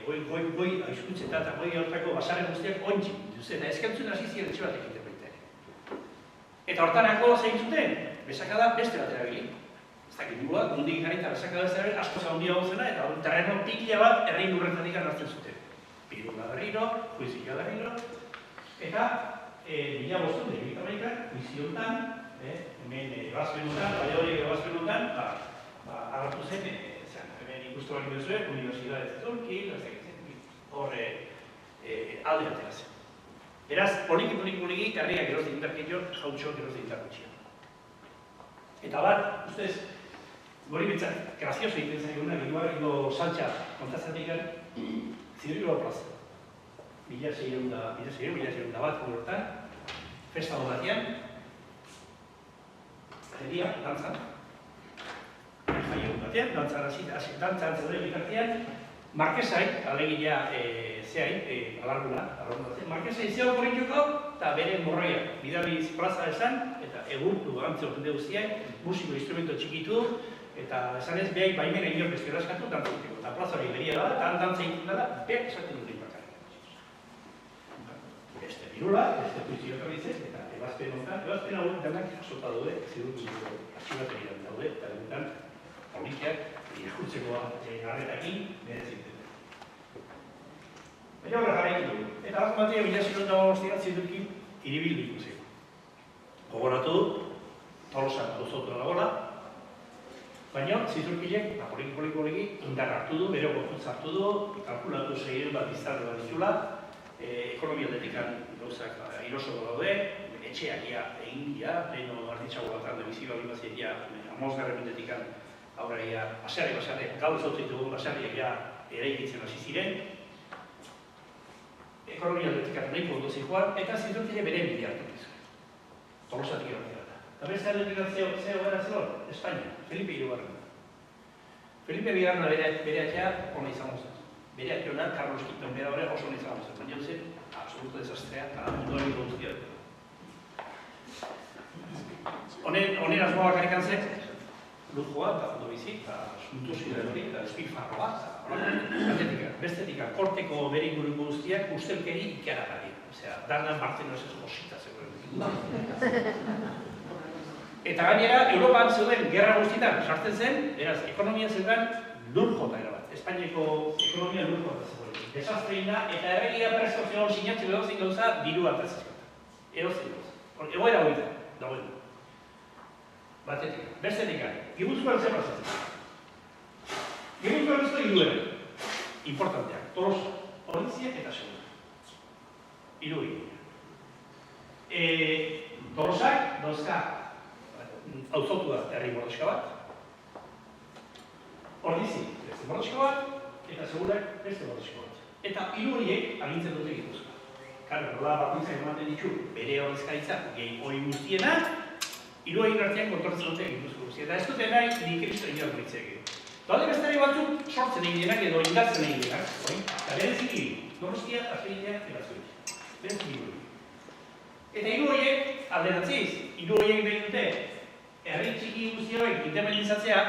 Speaker 1: goi aizkuntzeta eta goi hortako basaren guztiak ontsi dituzten, eta eskantzun hasi ziren etxe bat egiten baita. Eta hortarako zein zuten, besakada beste bat erabili. Ez dakit nua, mundik garita besakada beste erabili, asko zaundia hau zena, eta terreno pikila bat herri lurretatik hartzen zuten. Pirula berriro, juizia berriro, eta 2008, juiziotan, hemen ebazpenutan, Valladolid ebazpenutan, agertu zen, hemen ikustu bali duzue, Universidad de Turki, horre alde batera zen. Beraz, poliki, herriak eroz dintarketio, jautxoak eroz dintarketio. Eta bat, ustez, gori bitzak, grazioso egiten zaiguna, giluarriko saltxa kontazzatik zirrilo plaza. 1600 bat horretan, festa horretan, jeria, dantzan, jaio batean, dantzan zeuden bitartean, Marquesai, alegila zehain, alarguna zen, Marquesai zeo korrituko eta bere morroia, bidaliz plaza esan, eta egurtu gantze horrende guztiak, musiko instrumento txikitu, eta esan ez behai baimena inor bestera eskatu, dantzuteko, eta plaza hori beria da, eta dantza egiten da, behar esaten dut bakarrik. Beste birula, beste juizio ekarritzen, eta ebazpen hau denak jasota daude, zidurtu arxibaterian daude, eta denetan polikiak, eskutzeko garretakin, berezitzen. Baina horre jarraitu dugu. Eta bat batea, 2008 zidurkin, iribildu ikusiko. Gogoratu dut, Tolosan auzotu dagoela, baina zidurkileak, poliki, indar hartu du, bere gorputz hartu du, kalkulatu segien bat biztarro bat ditula, ekonomia aldetikan gauzak iroso daude, etxeak egin dira, leheno arditxago bat alde bizi bali bazien amozgarren mendetikan aurra basarri, gauz hautzitugu basarriak eraikitzen hasi ziren, ekonomia aldetikan nahiko ondo zikoan, eta zidurkile bere bide hartu bizuen. Tolosatik erotzea da. Eta beste aldetikan zeo gara zelor, Espainia, Felipe Irugarren. Felipe Bigarrena bere atxea hona izango zen. Bere atxeona, Carlos Quinton bera hori oso hona izango zen. Baina zen, absoluto desastrea, eta munduari guztia. Honen asmoa bakarrikan zen, lujoa, eta ondo bizi, eta suntuosidade hori, eta espilfarroa, eta bestetik, korteko bere inguruko guztiak ustelkeri ikaragarri. Osea, dardan Bartzenos ez josita zegoen. Eta gainera, Europan zeuden gerra guztietan sartzen zen, beraz, ekonomia zeuden lurjota erabat. Espainiako ekonomia lurjota zegoen. Desastreina eta erregia prestazioan sinatzen edozein gauza diru atazizkota. Edozein gauza. Egoera hori da, dagoen. Batetik, bestetik, Gipuzkoan zer pasatzen. Gipuzkoan ez da hiruera. Importanteak, Tolosa, Polizia eta Segura. Hiru egitea. Tolosak, dauzka, auzotu da herri mordoska bat. Ordizi, beste mordoska bat, eta Segurak beste mordoska bat. Eta hiru horiek agintzen dute Gipuzkoa. Karo, nola bakoitzak ematen ditu bere ordezkaritza gehi hori guztiena, hiru egin artean kontortzen dute Gipuzkoa guztia. Eta ez dute nahi, ni Kristo inor goitzea egin. Daude bestari batzuk sortzen egin denak edo indartzen egin denak, eta bereziki, Donostia, Azpeitia eta Zurich. Bereziki hori. Eta hiru horiek alderatziz, hiru horiek nahi dute herri txiki guzti horiek independizatzea,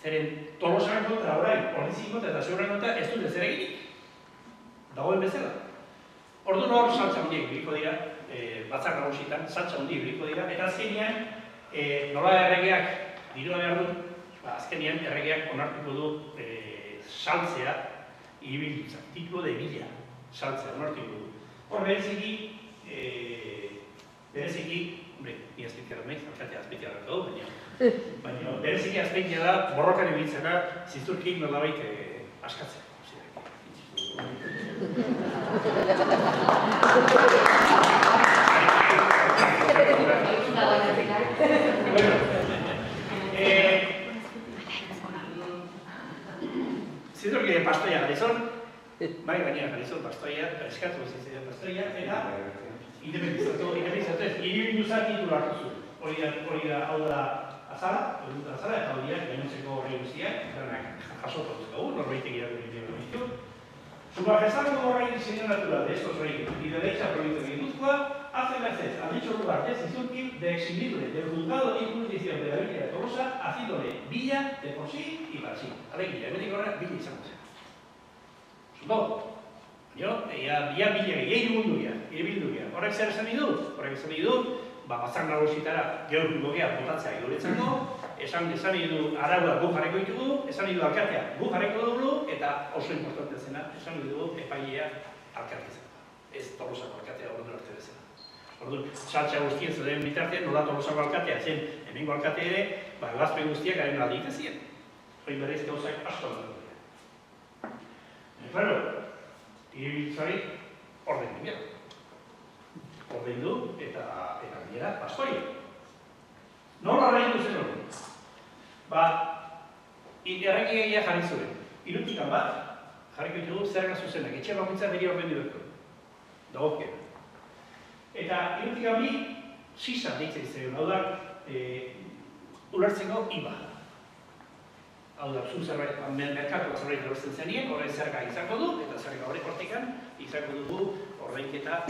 Speaker 1: zeren Tolosaren kontra orain, Ordizik kontra eta Seguraren kontra ez dute zer eginik. Dagoen bezala. Orduan hor saltza handiek biliko dira, batzar nagusietan, saltza handiek biliko dira, eta azkenean nola erregeak dirua behar du, azkenean erregeak onartuko du saltzea ibildutzak, titulo de bila saltzea onartuko du. Hor bereziki, hombre, ni azpeitia da meiz, alkatea azpeitia da du, baina bereziki azpeitia da borrokan ibiltzena zizturkik nolabait askatzea. Zidurki pastoia garizon, bai gainera garizon pastoia, eskatu zitzen pastoia, eta independizatu ez, iribilduza titulu hartu zuen. Hori da, hau da azala, eta horiak gainontzeko horri guztiak, danak jasotu duzkagu, norbaitek irakurri ditu. Su majestad como rey y señor natural de estos reinos y de derecha provincia de Guipúzcoa hace merced a dicho lugar de Zizurkil de eximirle del juzgado y jurisdicción de la Villa de Tolosa, haciéndole villa de por sí y para sí. Alegia, hemetik horrek villa izango zen. Zundo, ya villa ibildugia. Horrek zer esan nahi du, batzar nagusitara georgikoa botatzea igoretzako, esan nahi du araua gu jarriko ditugu, esan nahi du alkatea gu jarriko dugu, eta oso importante zena, esan nahi dugu epailea alkatea zen. Ez Tolosako alkatea orduan arte bezala. Orduan, saltza guztien zuden bitartean, nola Tolosako alkatea zen, hemengo alkate ere, gazpe guztiak garen alde egiten. Hori berriz gauzak asko da. Claro, iribiltzari orden dira. Orden du eta dira pastoia. Nola horrein duzen hori? Erregeia jarri zuen. Irutikan bat, jarriko ditugu zerga zuzenak. Etxe bakoitza beri orden dueko. Dagokien. Eta irutikan bi, sisa deitzen zen. Hau da, ulertzeko IVA. Hau da, zu zerbait, merkatuak zerbait lortzen zenien, horrein zerga izango du, eta zerga horrek hortikan, izango dugu ordenketa,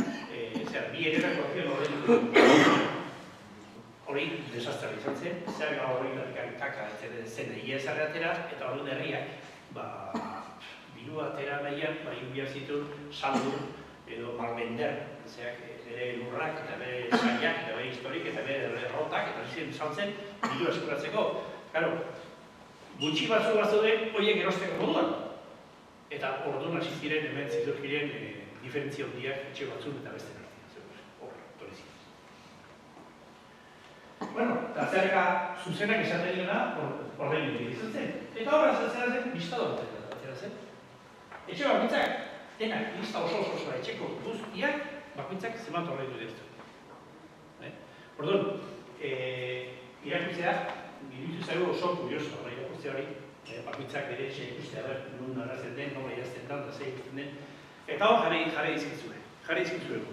Speaker 1: bi erenak ordean ordein hori desastra izan zen, zerga horrein kaka zen egia ezarri atera, eta horren herriak, diru atera nahian, inbiar zituen saldu edo malbender, bere lurrak, eta bere zaiak, eta bere historik, eta bere errotak, eta ziren saltzen, diru eskuratzeko. Karo, gutxi batzu den, horiek erosteko moduan. Eta orduan hasi ziren, hemen Zizurkilen diferentzia handiak etxe batzun eta beste nartia. Horra, torezi. Bueno, eta zerga zuzenak esaten dira, ordein dut izan zen. Eta horra zera zen, listado bat zen. Etxe bakoitzak, denak, lista oso etxeko guztiak, bakoitzak zemat ordein dut izan. Orduan, irakurtzea, iruditu zaigu oso kurioso, irakurtzea hori, bakoitzak bere etxe ikustea da, nun narrazen den, nola idazten da, eta zei ikusten den. Eta hor jarri izkitzuen.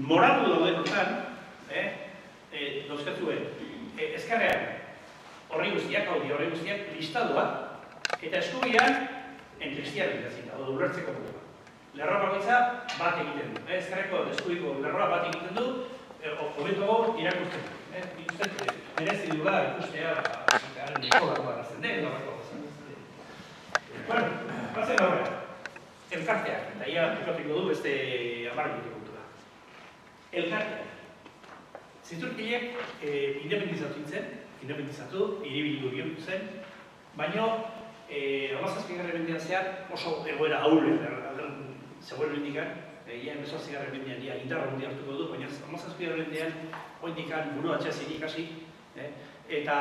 Speaker 1: Moratu dauden hortan, dauzkatzuen, ezkarrean horri guztiak, horri guztiak listadua, eta eskubian entristiak ditazita, hau ulertzeko dugu. Lerroa bakoitza bat egiten du. Ezkarreko eskubiko lerroa bat egiten du, hobetogo irakurtzen du. Merezi duela ikustea, Nikola barazten den, horreko. Bueno, bazen horrela. Elkarteak, eta ia ikotiko du beste 10 minutu kontua. Elkarteak. Ziturkileak independizatu, hiribildu bihurtu zen, baina 17. mendean zehar oso egoera ahule zegoen mendikan, ia 18. mendean indarra hundi hartuko du, baina 17. mendean oindikan buru atxezin ikasi, eta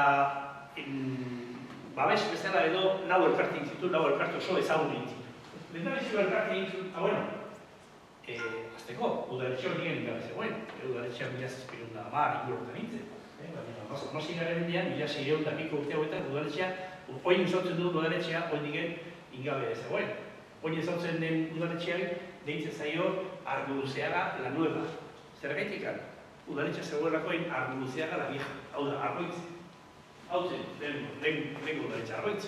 Speaker 1: babes bezala edo 4 elkarte egin zituen, 4 elkarte oso ezagun egin zituen. Lehendabiziko elkarte egin zituen, azteko, udaletxe hori egin gara zegoen, udaletxean 1710 ingurrotan nintzen. Baina, 18. mendean, 1600 urte hauetan, udaletxea, oin izautzen du udaletxea, oin digen ingabe zegoen. Oin izautzen den udaletxean, deitzen zaio Arguluzeaga la Nueva. Zergaitik udaletxea zegoelakoen Arguluzeaga la Vieja. Hau da, Argoitz. Hau zen, lehen udaletxea, Argoitz.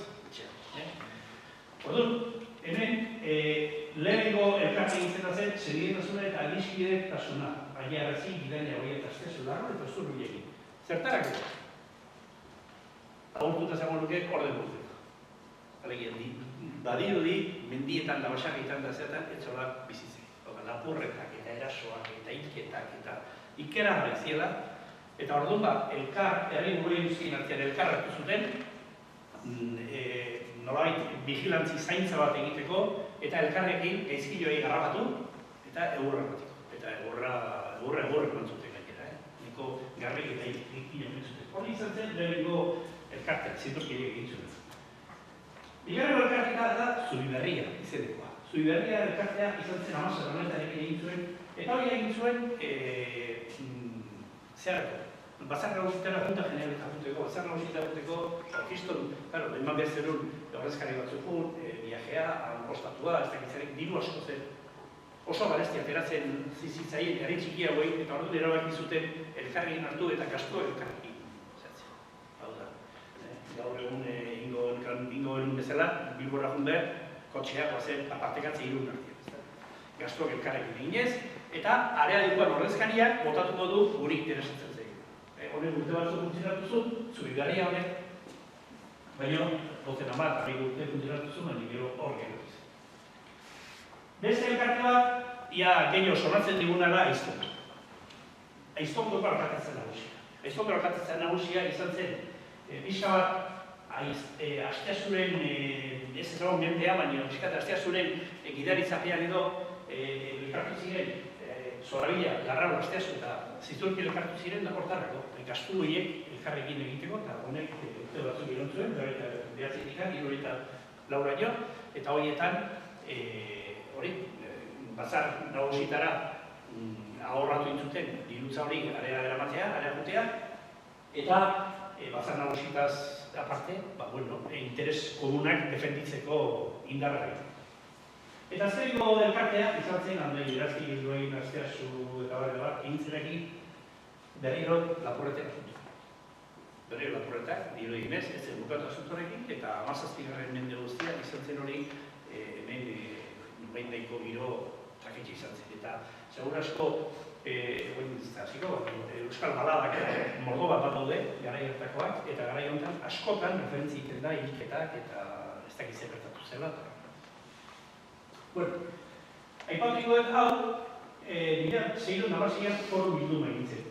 Speaker 1: Orduan, hemen, lehenengo elkarte egiten da zen, zerietasuna eta adiskidetasuna. Baina errazi, gidaina hori eta aztezularo eta zurruiekin. Zertarako? Agurtuta zegoen luke orden guztetan. Badirudi, mendietan, labasakietan da zertan, etxola bizitzek. Lapurretak eta erasoak eta hilketak eta ikera ziela. Eta orduan elkar, herri gure guztien artean elkar hartu zuten, nolabait vigilantzi zaintza bat egiteko, eta elkarrekin gaizkiloei garrabatu, eta egurra batiko. Eta egurra kontzuten gainera, niko garrik eta ikina mentzuten. Hori izan zen, lehenengo elkarteak, ziturkideak egin zuen. Bigarren elkartea da Zubiberria izenekoa. Zubiberria elkartea izan zen 17. mendean egin zuen, eta hori egin zuen, zeharako, Bazar Nagusitara Junta Generaleta junteko, Bazar Nagusitara junteko, kriston, eman behar zerun, horrezkari batzukun, viajea, ostatua, ez dakitzarek, diru asko zen. Oso garesti ateratzen zizitzaien, herri txiki hauei, eta orduan erabaki zuten elkarrekin hartu eta gastu elkarrekin. Hau da, gaur egun ingo erun bezala, Bilbora jun behar, kotxeak bazen apartekatze irun artean. Gastuak elkarrekin eginez, eta arealikoan horrezkariak botatuko du guri interesatzen. Honen urte batzuk funtzionatu zuen, Zubiberria honek, baina 12 urte funtzionatu zuen, baina gero hor gero. Beste elkarte bat, ia gehiago sonatzen diguna da Aizton. Aiztondoko alkatetzen nagusia. Aiztondoko alkatetzen nagusia izan zen, pixka bat, Asteazuren, ez ezagun mentea, baina Asteazuren gidaritzapean edo elkartu ziren, Zorabila, Garrau, Asteazu eta Ziturki elkartu ziren da portarako. Gastu horiek elkarrekin egiteko, eta honek urte batzuk irontzuen, behatzetik, 74 eta horietan, Bazar Nagusitara ahorratu intzuten dirutza hori area eramatea, area jutea, eta Bazar Nagusitaz aparte, interes komunak defenditzeko indarra. Eta azkeneko elkartea, izan zen, handei irazki gildoein, Asteazu eta bat, egintzenekin berriro lapurretak asuntu. Berriro lapurretak, diro eginez, ez zen bukatu asuntorekin, eta 17. mende guztia izan zen hori hemen daiko giro traketxe izan zen. Eta segur asko, Euskal Baladak mordo bat daude, garai hartakoak, eta garai honetan askotan referentzi egiten da hilketak eta ez dakiz gertatu zela. Bueno, aipatiko dut hau, 1616an foru bilduma egin zen.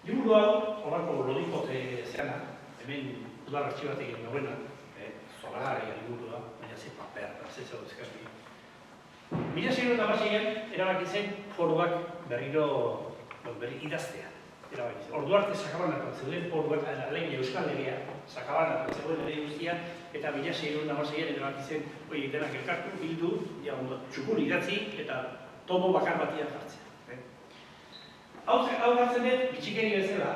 Speaker 1: Liburu hau, horako lodikote zeana, hemen udal artxibat egin gauena, zoragarria liburu da, baina ze paper, ze zau ezkazpi. 1616an erabaki zen foruak berriro idaztea. Ordu arte sakabanatan zeuden foruak, alegia Euskal Legea, sakabanatan zegoen ere guztia, eta 1616an erabaki zen, denak elkartu, bildu, txukun idatzi eta tomo bakar batian jartzea. Hau gartzen dut, bitxikeri bezala.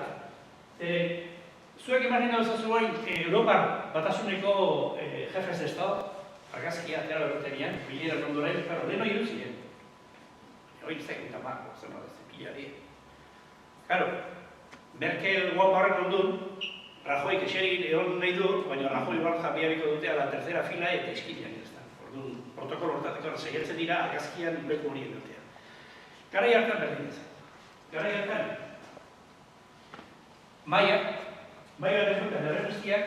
Speaker 1: Zuek imagina duzazuen Europar Batasuneko jefes de Estado, argazkia atera berroterian, bileran ondoren, leheno hiru ziren. Hori iztekin tamako, zer modazte, pilari. Karo, Merkel guapa horrek ondun, Rajoy kexerin egon nahi du, baina Rajoy barja biariko dute a la tercera fila eta eskilean ez da. Orduan, protokolo hortateko segitzen dira argazkian beku horien dutea. Garai hartan berdin ez. Garai hartan, Maia defentan erre guztiak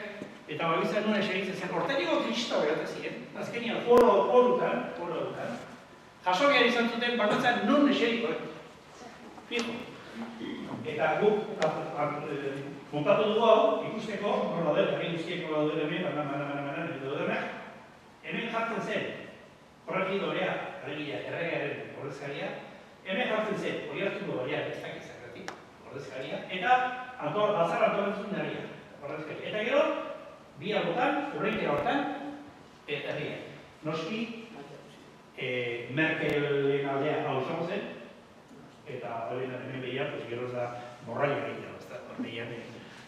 Speaker 1: Eta babizan nuen eseritzen zen, hortaineko kristoa berat ziren. Azkenian, foroetan, jaso behar izan zuten bakoitzak non eseriko. Fijo. Eta guk montatu dugu hau, ikusteko, nola dut, herri guztieko nola dut hemen, hemen jartzen zen, horreki dorea, erregearen ordezkaria, hemen jartzen zen, hori hartuko dorea, ez dakizakatik, ordezkaria, eta azar antoratzen daria, ordezkaria. Eta gero, bi albotan, urreitea hortan, herria. Noski, Merkelen aldea hau izango zen, eta hemen behian, gero da morraia gehiago, ez da, behian,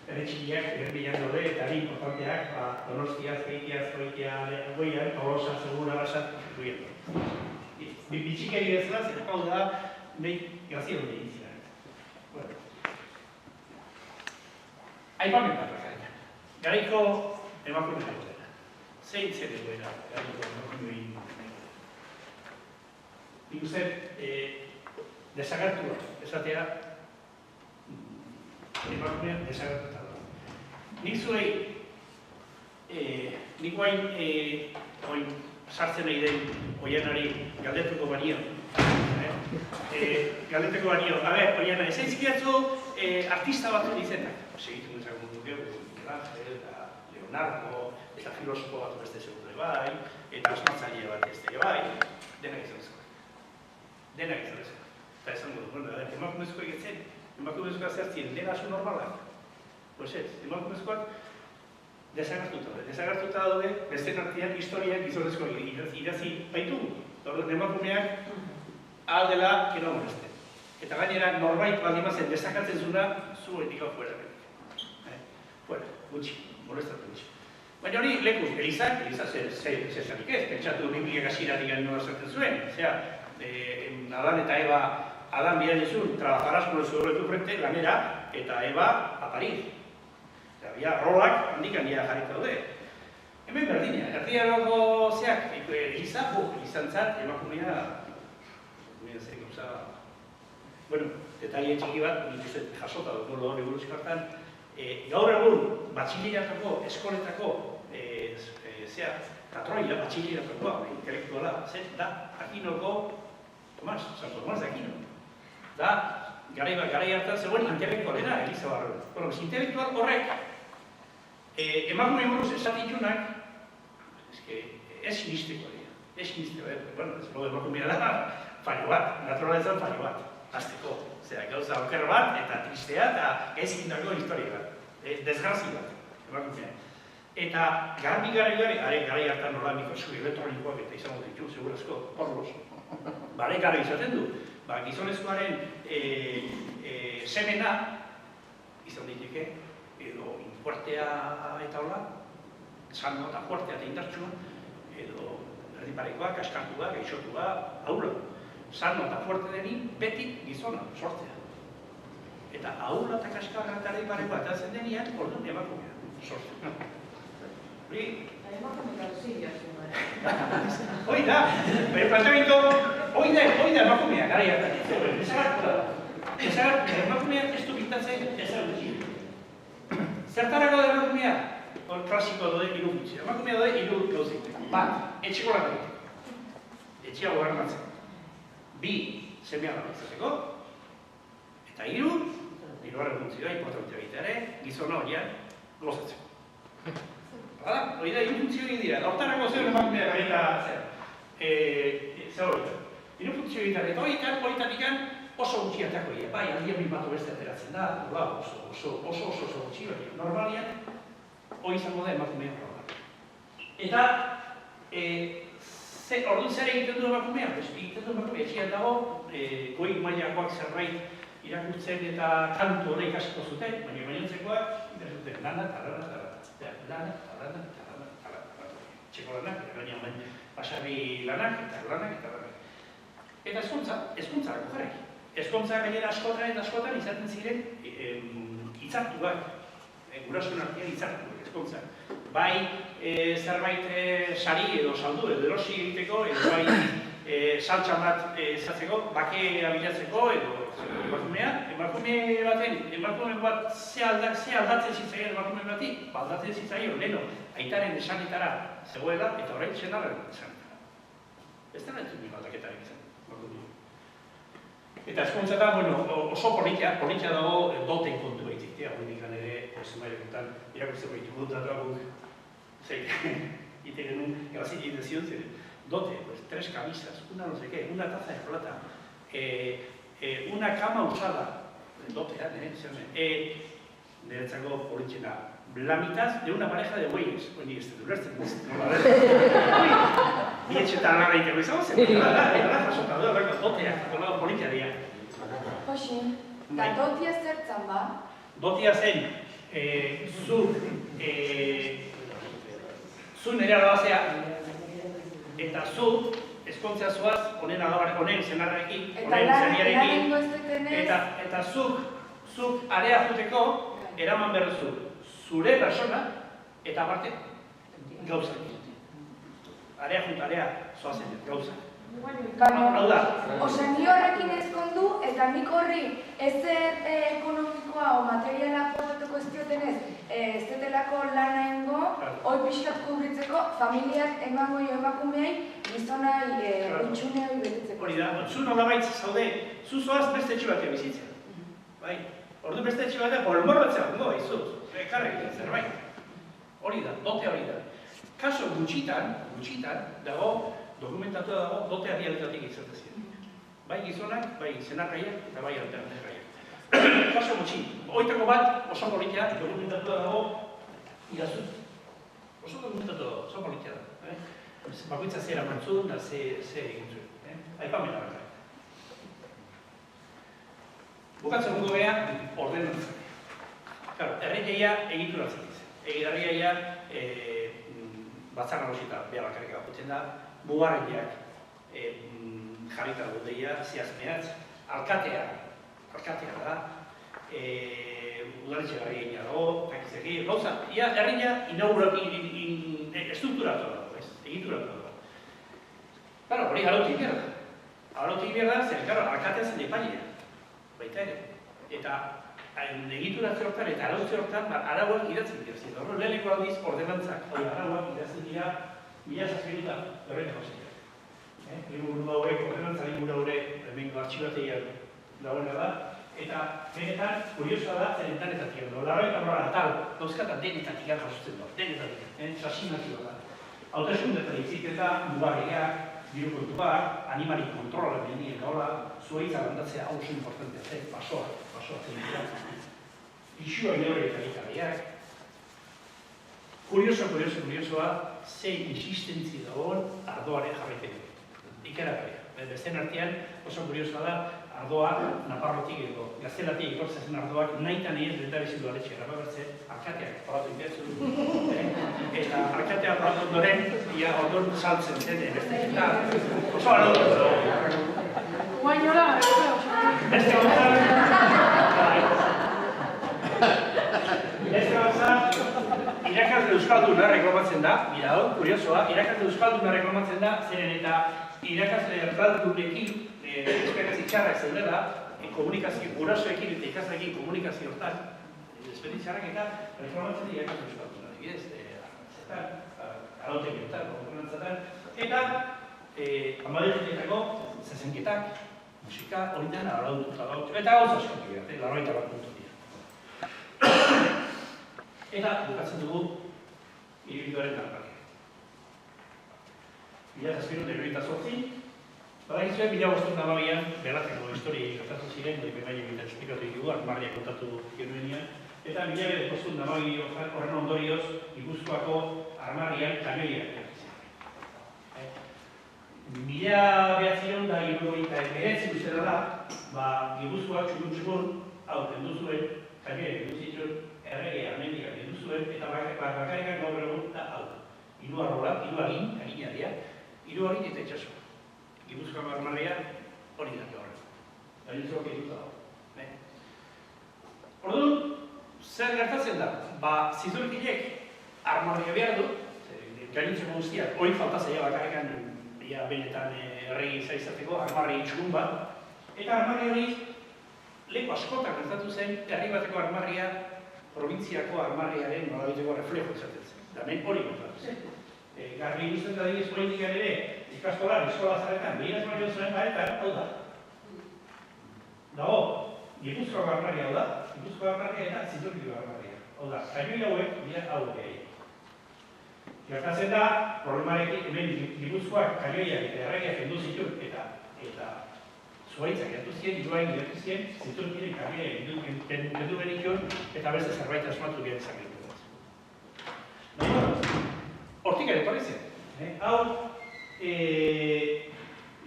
Speaker 1: eretxileak, behian daude, eta ari importanteak, Donostia, Azpeitia, Goian, Tolosa, Segura, Basat, duien. Bitxikeri bezala, zer hau da, behi grazia dut egin ziren. Aipamen bat bakarrik. Garaiko emakume dutela. Zein zer egoera, garaiko emakume egin. Nik uste, desagertua, esatea, emakumean desagertuta da. Nik zuei, nik guain sartzen nahi den Oianari galdetuko banio. Galdetuko banio, Oiana, ez aizkiatzu artista batzu izenak. Segitu dutxak duke, Miguel eta Leonardo, eta filosofo bat beste segure bai, eta asmatzaile bat beste bai, denak izan ezko. Denak izan ezko. Eta esan dut, emakumezko egitzen, emakumezkoa zertzien, dena asu normalak. Pues ez, emakumezkoak desagertuta daude, beste artean historiak gizonezko irazi baitugu. Emakumeak aldela kero moleste. Eta gainera norbait baldin bazen desakatzen zuna, zu etika fuera. Fuera, gutxi, molestatu gutxi. Baina hori lekuz, Elizak zezanik ez, pentsatu Bibliak hasiratik nola zertzen zuen. Osea, Adan eta Eva, Adan bidali zuen, trabajarás con el sudor de tu frente, lanera, eta Eva a París. Eta rolak handik-handia jarrita daude. Hemen berdina, erdiaroko zeak, Elizantzat, emakumea, zer gauza, bueno, detaile txiki bat, nik uste jasota dut hori buruzko hartan, gaur egun, batxiliratako, eskoletako, katroia, batxiliratako, intelektuala, da, Akinoko, San Tomás de Aquino. Da, garai hartan zegoen intelektualena, Eliza Barron. Bueno, intelektual horrek, emakume buruz esatitunak, ez sinisteko dira. Ez sinisteko, bueno, ez modu emakumea da, fallo bat, naturalezan fallo bat. Azteko, gauza oker bat, eta tristea, eta ez indako historia bat. Desgrazi bat, emakumea. Eta garbi garai hartan nola mikrosu elektronikoak eta izango ditu, segurazko, horroz. Bare gara izaten du, gizonezkoaren semena izan diteke, edo infuertea eta hola, sano eta fuertea eta indartsua, edo erdiparekoa, kaskartua, geixotua, aula. Sano eta fuerte deni beti gizona sortzea. Eta aula eta kaskarra eta erdiparekoa eta zen denian, orduan emakumea sortzea.
Speaker 2: Emakume gauzilla zuen.
Speaker 1: Hoi da, bere planteamiento, hoi da emakumea, gara hartan. Desagertuta, emakumea ez du pintatzen ezagutzen. Zertarako da emakumea? Hor klasiko dode hiru funtzio. Emakumea dode hiru gauzik. Bat, etxeko lan egiteko. Etxea gobernatzen. Bi, semea lan izateko. Eta hirugarren funtzioa, importantea baita ere, gizona horian gozatzeko. Hori da, hiru funtzio egin dira. Hortarako zer emakumea gaita zer. Zer hori da. Hiru funtzio egin dira. Eta horitatik oso gutxi atako dira. Bai, aldian bin batu beste ateratzen da. Oso gutxi hori. Normalian, hori izango da emakumea horretan. Eta, orduan zer egiten du emakumea? Egiten du emakumea, etxean dago, goi mailakoak zerbait irakurtzen eta kantu hori ikasiko zuten, baina gainontzekoak zuten lana eta lana, txeko lanak, baina pasari lanak eta lanak. Eta ezkuntzarako jarek. Ezkuntza gainera askotan izaten ziren hitzartuak, gurasoen artean hitzartuak, ezkuntza. Bai zerbait sari edo saldu edo erosi egiteko, edo bai saltsa bat ezatzeko, bakea bilatzeko edo emakume bat ze aldatzen zitzaien emakume bati, aldatzen zitzaien, leheno, aitaren esanetara zegoela eta orain senarren esanetara. Ez da nahi aldaketaren izan. Eta eskontzatan, oso politia dago doten kontu egiteak, hori dikan ere, zenbairekotan, irakurtzeko ditugu datuak guk, zeik, ite genuen, grazit egiten zion, dote, 3 camisas, una no sé qué, una taza de plata, una cama usada, dotean, niretzako politxena, la mitad de una pareja de güeyes, hori ez dut ulertzen, bi etxetan lan egiteko izan zen, eta jasotador, doteak, politia dira.
Speaker 4: Joxin, eta dotia zertzen ba?
Speaker 1: Dotia zen, zu nire alabazea, eta zu eskontzea zuaz, honen senarrekin, honen zeniarekin, eta zuk area juteko eraman berrezu zure persona eta aparte gauzak. Area zoazen gauzak.
Speaker 4: Osa, ni horrekin ezkondu eta nik horri ezer ekonomikoa o materiala portatuko ez diotenez, ez detelako lana ingo, hoi pixkat kubritzeko, familiak emango emakumeei, gizonai itxune hori betetzeko.
Speaker 1: Hori da, zu nolabait zaude, zu zoaz beste etxe batean bizitzen. Bai, ordu beste etxe batean, polmorratzea ondo baizut, karrekin zerbait. Hori da, dote hori da. Kaso gutxitan dago, dokumentatu dago, dote abialetatik izatezien. Bai gizonak, bai zenarraiak eta bai alternatibraiak. Kaso gutxi, oitako bat oso politia dokumentatu dago idazut. Oso dokumentatu dago, oso politia da. Bakoitza zera mantzun da ze egin zuen. Aipamena bakar. Bukatzen dugu beha, ordenantzak. Erregeia egituratzen diz. Erregeia batzar nagusita behar bakarrik aputzen da, mugarriak jarrita dudeia, zehazmeatz, alkatea da, udaletxe garri egin dago, takizeki, gauza, ia herria estrukturatu dago, egituratu dago. Claro, hori arautik behar da. Arautik behar da, zer, alkatea zen epailea, baita ere. Eta egituratze hortan eta arautze hortan, arauak idatzen dira. Horro, leheneko aldiz, ordenantzak, arauak idatzen dira, mila zazkeruta, horren egozia. Liburu hauek, ordenantza liburu hauek, hemengo artxibategian dagoena da, eta benetan, kuriosoa da, denetatik edo. Larroita horra tal, dauzkata denetatik jasotzen da, denetatik, sasinatioa da. Hauteskundetan itziketa, mugarriak, dirukontuak, animali kontrola benien, hola, zuaitza landatzea hau oso importantea zen, pasoa zen dira. Isua inore eta ikarriak. Kuriosoa, ze insistentzi dagoen ardoaren jarraipen. Ikeragarria. Bezen artean oso kuriosoa da, ardoa, Naparrotik edo Gaztelatik ikortzen zen ardoak, nahitan ez benta bizitu aletxe erababertze, arkateak paratu inbertzu. Eta arkatea paratu ondoren, ia ordon saltzen zen, eta oso arautu.
Speaker 4: Guainola,
Speaker 1: Beste gauza, irakasle euskalduna reklamatzen da, mira hor, kuriosoa, irakasle euskalduna reklamatzen da, zeren eta irakasle erraldunekin, esperientzia txarrak zeudela, komunikazio, gurasoekin eta ikasleekin komunikazio hortan, esperientzia txarrak eta reklamatzen da irakasle euskalduna, adibidez, arautekin, eta amaderetako zezenketak, musika, hori den araututa gautxo, eta gauza askotik behar, larroita bat puntu dira. Eta bukatzen dugu hiribilduaren narrakia. 2008, badakizue 1512an Belateko historiei gertatu ziren, bebaile eta esplikatu ditugu, armarriak kontatu genuenean, eta 1512 horren ondorioz Gipuzkoako armarriak kamioiak gertu ziren. 1979 luzera da, Gipuzkoak txukun hau kendu zuen, kamioiak kendu zituen, erregea, mendiak kendu zuen, eta bakarikak gaur egun da hau. Hiru agin, agina dira, hiru agin eta itxaso. Gipuzkoako armarria hori da gaur. Gainitzuak egin dago. Orduan, zer gertatzen da? Zizurkilek armarria behar du, gainitzuko guztiak, hori falta zaila bakarikan benetan herri izateko armarri txun bat, eta armarri hori leku askotan gertatu zen, herri bateko armarria probintziako armarriaren nolabiteko reflejo izaten zen. Eta hemen hori gertatu zen. Garbi ikusten da dira politikan ere, ikastolan, eskola zaretan, behinaz baino zuen baretan, hau da. Dago, Gipuzkoako armarria hau da, Gipuzkoako armarria eta Ziturkiko armarria. Hau da, kainoi hauek, dira hauek egin. Gertatzen da, problemarekin, hemen Gipuzkoak kainoiak eta erregiak kendu zituen, eta zuhaitzak gertu ziren, hiruain gertu ziren, Ziturkiren kainoiak kendu genituen, eta beste zerbait asmatu behar izan genituen. Hortik ere etorri zen. Hau,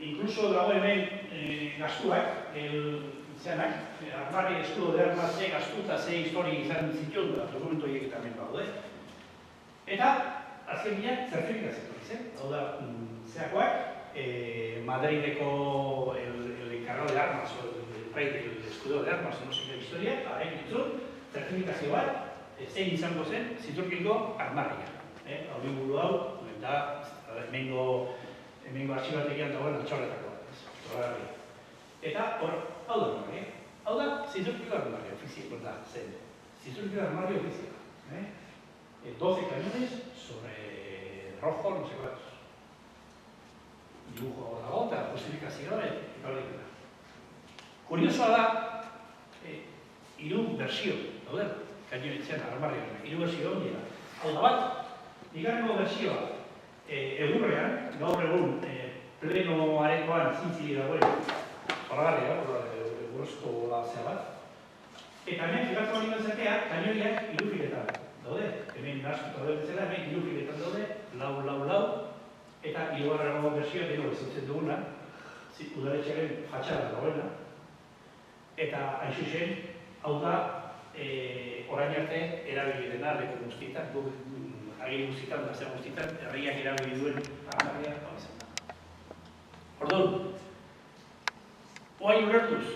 Speaker 1: inkluso dago hemen gastuak, izanak, armarri eskudo de armas ze gastu eta ze histori izan zituen da, dokumentu horiek eta hemen baude. Eta, azken bilan, zertifikazio etorri zen. Hau da, zeakoak, Madrideko el encargado de armas, o el rey del escudo de armas, no sé qué historia, haren ditzun, zertifikazio bat, zein izango zen, Ziturkiko armarria. Hau buru hau, eta hemengo arxibategian dagoen altxorretako bat. Eta hor, hau da armarria. Hau da, Ziturkiko armarria ofizial da, zen. Ziturkiko armarria ofizial. 12 cañones sobre rojo, no sé cuántos. Dibujo dago eta justifikazioa eta hori da. Kuriosoa da, hiru bersio, daude, kainoitzen armarria, hiru bersio hori da. Hau da bat, bigarrengo bersioa, egurrean, gaur egun pleno arekoan zintzi dagoen, zoragarria, egurrezko zea bat. Eta hemen, fikatu hori bezatea, kainoiak hirufiletan daude. Hemen nastuta daude bezala, hemen hirufiletan daude, lau, eta hirugarrengo bersioa deno bezatzen duguna, udaletxearen fatxada dagoena. Eta hain zuzen, hau da, orain arte erabili dena leku guztietan, agin guztietan, gazte guztietan, herriak erabili duen armarria hau izan da. Orduan, oain ulertuz,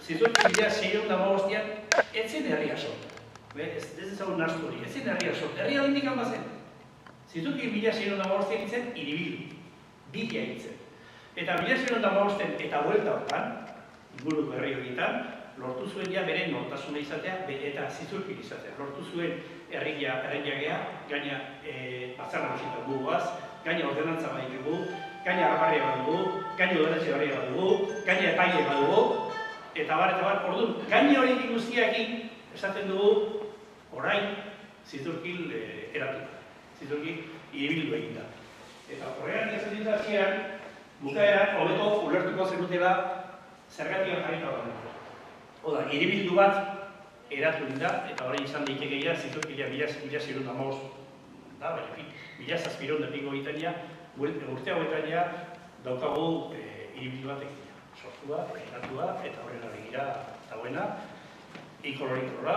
Speaker 1: Ziturki 1615an, etzen herria sortu. Ez ezagun nastu hori, etzen herria sortu. Herria lindik hau zen. Ziturki 1615an itzen hiribildu, bidea itzen. Eta 1615 eta buelta hortan, inguruko herri horietan, lortu zuen ja bere nortasuna izatea eta Ziturki izatea. Lortu zuen herria gea, gaina batzar nagusitan duguaz, gaina ordenantza baditugu, gaina armarria badugu, gaina udaletxe barria badugu, gaina epaile badugu, eta bar, orduan, gaina horiek guztiakin esaten dugu orain Ziturkil eratu. Ziturki hiribildu egin da. Eta horrean esaten dut hasieran, bukaeran hobeto ulertuko zenutela zergatik jarrita dagoen. Oda, hiribildu bat eratu da, eta horrein izan daitekeia Ziturkila 1615 da, baina, 1700 urte hauetan daukagu hiribildu bat egin. Sortua, eratua, eta horrela begira dagoena, ikolorikorra.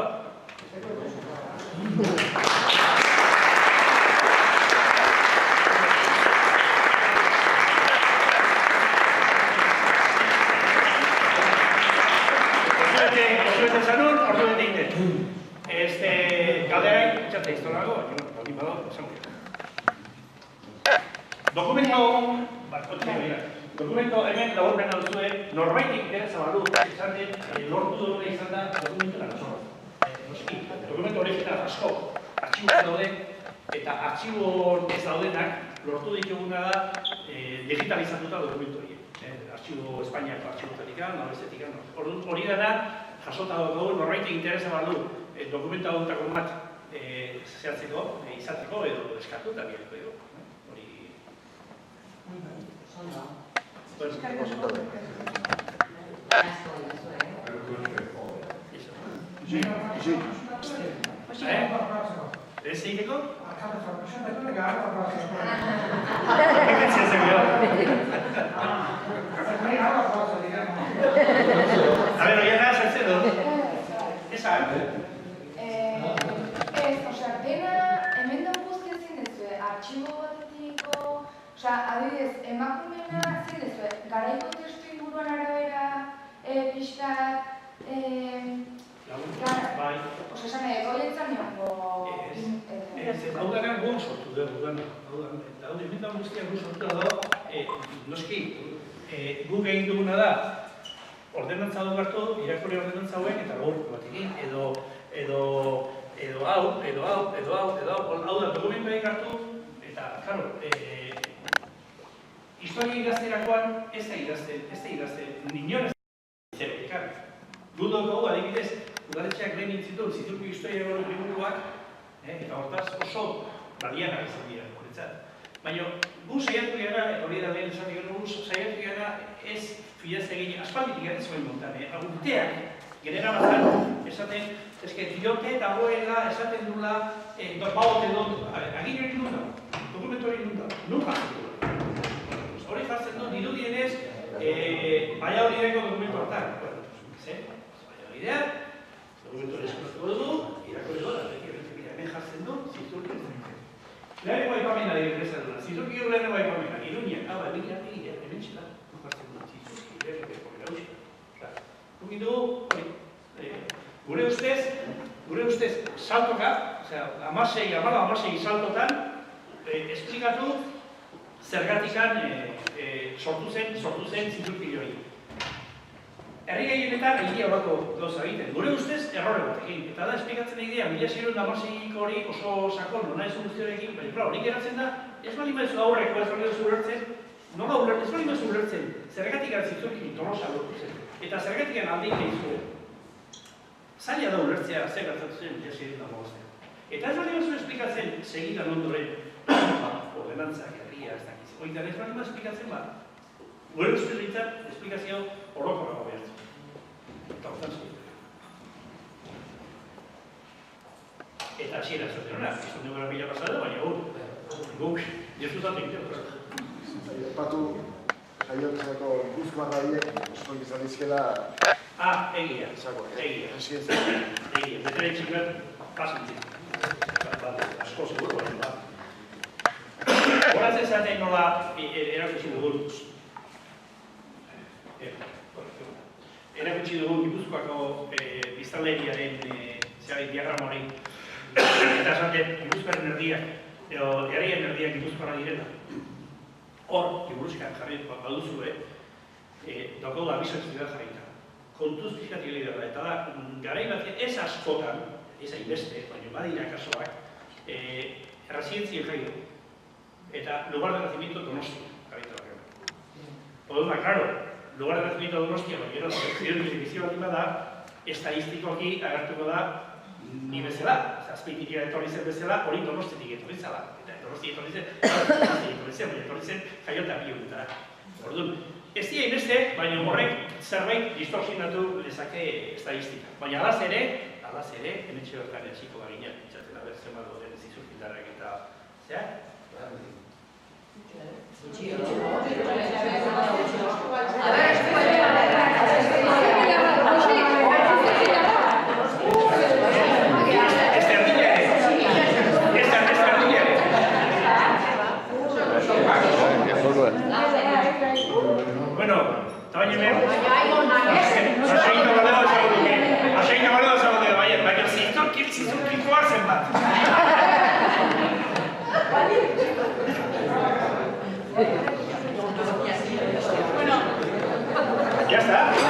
Speaker 1: Osuete zanun, ordu bete egiten. Galderain, etxate iztorago, baldin badago, esan gara. Dokumento hemen laburpen hau zuen, norbaitik interesa badu, esan den, lortu duguna izan da dokumentu lanzora. Dokumento original asko, artxiboan daude, eta artxiboan ez daudenak, lortu dituguna da digitalizatuta dokumentu horiek. Artxibo Espainiako artxibotatikan, nabezetikan. Hori dena, jasota dugu, norbaitik interesa badu, dokumenta dutako bat zehatzeko, izateko edo eskatu eta biharko edo. Ez egiteko? A ver, oian nada zertzen du? Esa,
Speaker 4: osea, dena, hemen da guztia zein dezue, artxibo batetiko, osea, adibidez, emakumeena zein dezue, garaiko testu inguruan arabera, pistak,
Speaker 1: bai.
Speaker 4: Osea, esan nahi, goietzan niongo...
Speaker 1: Hau da gara gu sortu dugu, hau da, hemen da guztia gu sortu dugu, Noski, guk egin duguna da, ordenantza du hartu, irakurri ordenantza hauen, eta gaurko bat egin, edo hau da dokumentuak hartu, eta, klaro, historia idazterakoan ez da idazten, ninon ez da idazten. Gudok hau, adibidez, udaletxeak lehen intzitu, ziturko historia gero liburuak, eta hortaz oso balianak izan dira, horretzat. Baina, gu saiatu gara, hori da lehen esan digan, gu saiatu gara ez fidez egin, aspalditik gara zuen montan, urteak, genera bazan, esaten, eske, diote dagoela, esaten dula, baote dut, agin hori nun da, dokumentu hori nun da, nun jartzen du. Hori jartzen du, dirudienez, baina hori dago dokumentu hartan. Baina hori da, dokumentu hori eskuratuko dugu, irakurri dugu, hemen jartzen du, ziturki ez dut. Lehenengo aipamena dira duna, ziturki gero lehenengo aipamena, Iruña, hemen txela, jartzen du, ziturki, lehenengo aipamena. Nukin dugu, gure ustez, saltoka, amasei saltotan, esplikatu zergatikan sortu zen ziturki hori. Herri gehienetan egia horako gauza egiten. Gure ustez, errore bat egin. Eta da, esplikatzen egitea, 1616 hori oso sakon, nona ez guztiorekin, baina, hori geratzen da, ez bali maizu aurreko, ez bali maizu ulertzen, nola ulertzen, ez bali maizu ulertzen, zergatikan ziturki Tolosa lortu zen. Eta zergatikan aldeik egin zuen. Zaila da ulertzea zer gertatu zen 1616. Eta ez bali maizu esplikatzen, segidan ondoren, ordenantzak, herria, ez dakiz. Oitan ez bali maizu esplikatzen bat. Gure ustez bintzat, esplikazio orokorrago behartzen. Eta hortan zen. Eta hasiera esaten hona, izan dugu gara pila pasada, baina guk, jesutat egiten.
Speaker 5: Epatu, jaiotzeko Gipuzkoarra horiek, ospok izan izkela...
Speaker 1: Egia. Betere txikmet, pasantzien. Asko seguro, baina. Horatzen zaten nola erakutsi dugu. Erakutsi dugu Gipuzkoako biztanleriaren diagrama hori. Eta esaten Gipuzkoaren erdiak, edo herrien erdiak Gipuzkoara direla. Hor, Gipuzkoan jarri baduzu, daukagu da abisatzea jarrita. Kontuz pixkatik dela, eta da, garai batean ez askotan, ez hainbeste, baina badira kasuak, errezidentzien jaio. Eta lugar de nacimiento Donostia, jarrita bakarra. Oduna, claro, lugar de nacimiento Donostia, baina gero, zirudizibizio bat ima da, estadistikoki agertuko da ni bezala, azpeitik etorri zen bezala, hori Donostiatik etorri zela. Eta Donostia etorri zen, baina etorri zen jaiota bi honetara. Orduan, ez dira inbeste, baina horrek zerbait distorsionatu lezake estadistika. Baina alaz ere, hemen txebertan hasiko bagina, itxaten da bertzen bat doren zizurkindarrak eta... Zea? Bueno, eta baina hemen... Aseita baleo esango dugu, baina zizurkikoa zenbat. Ya está.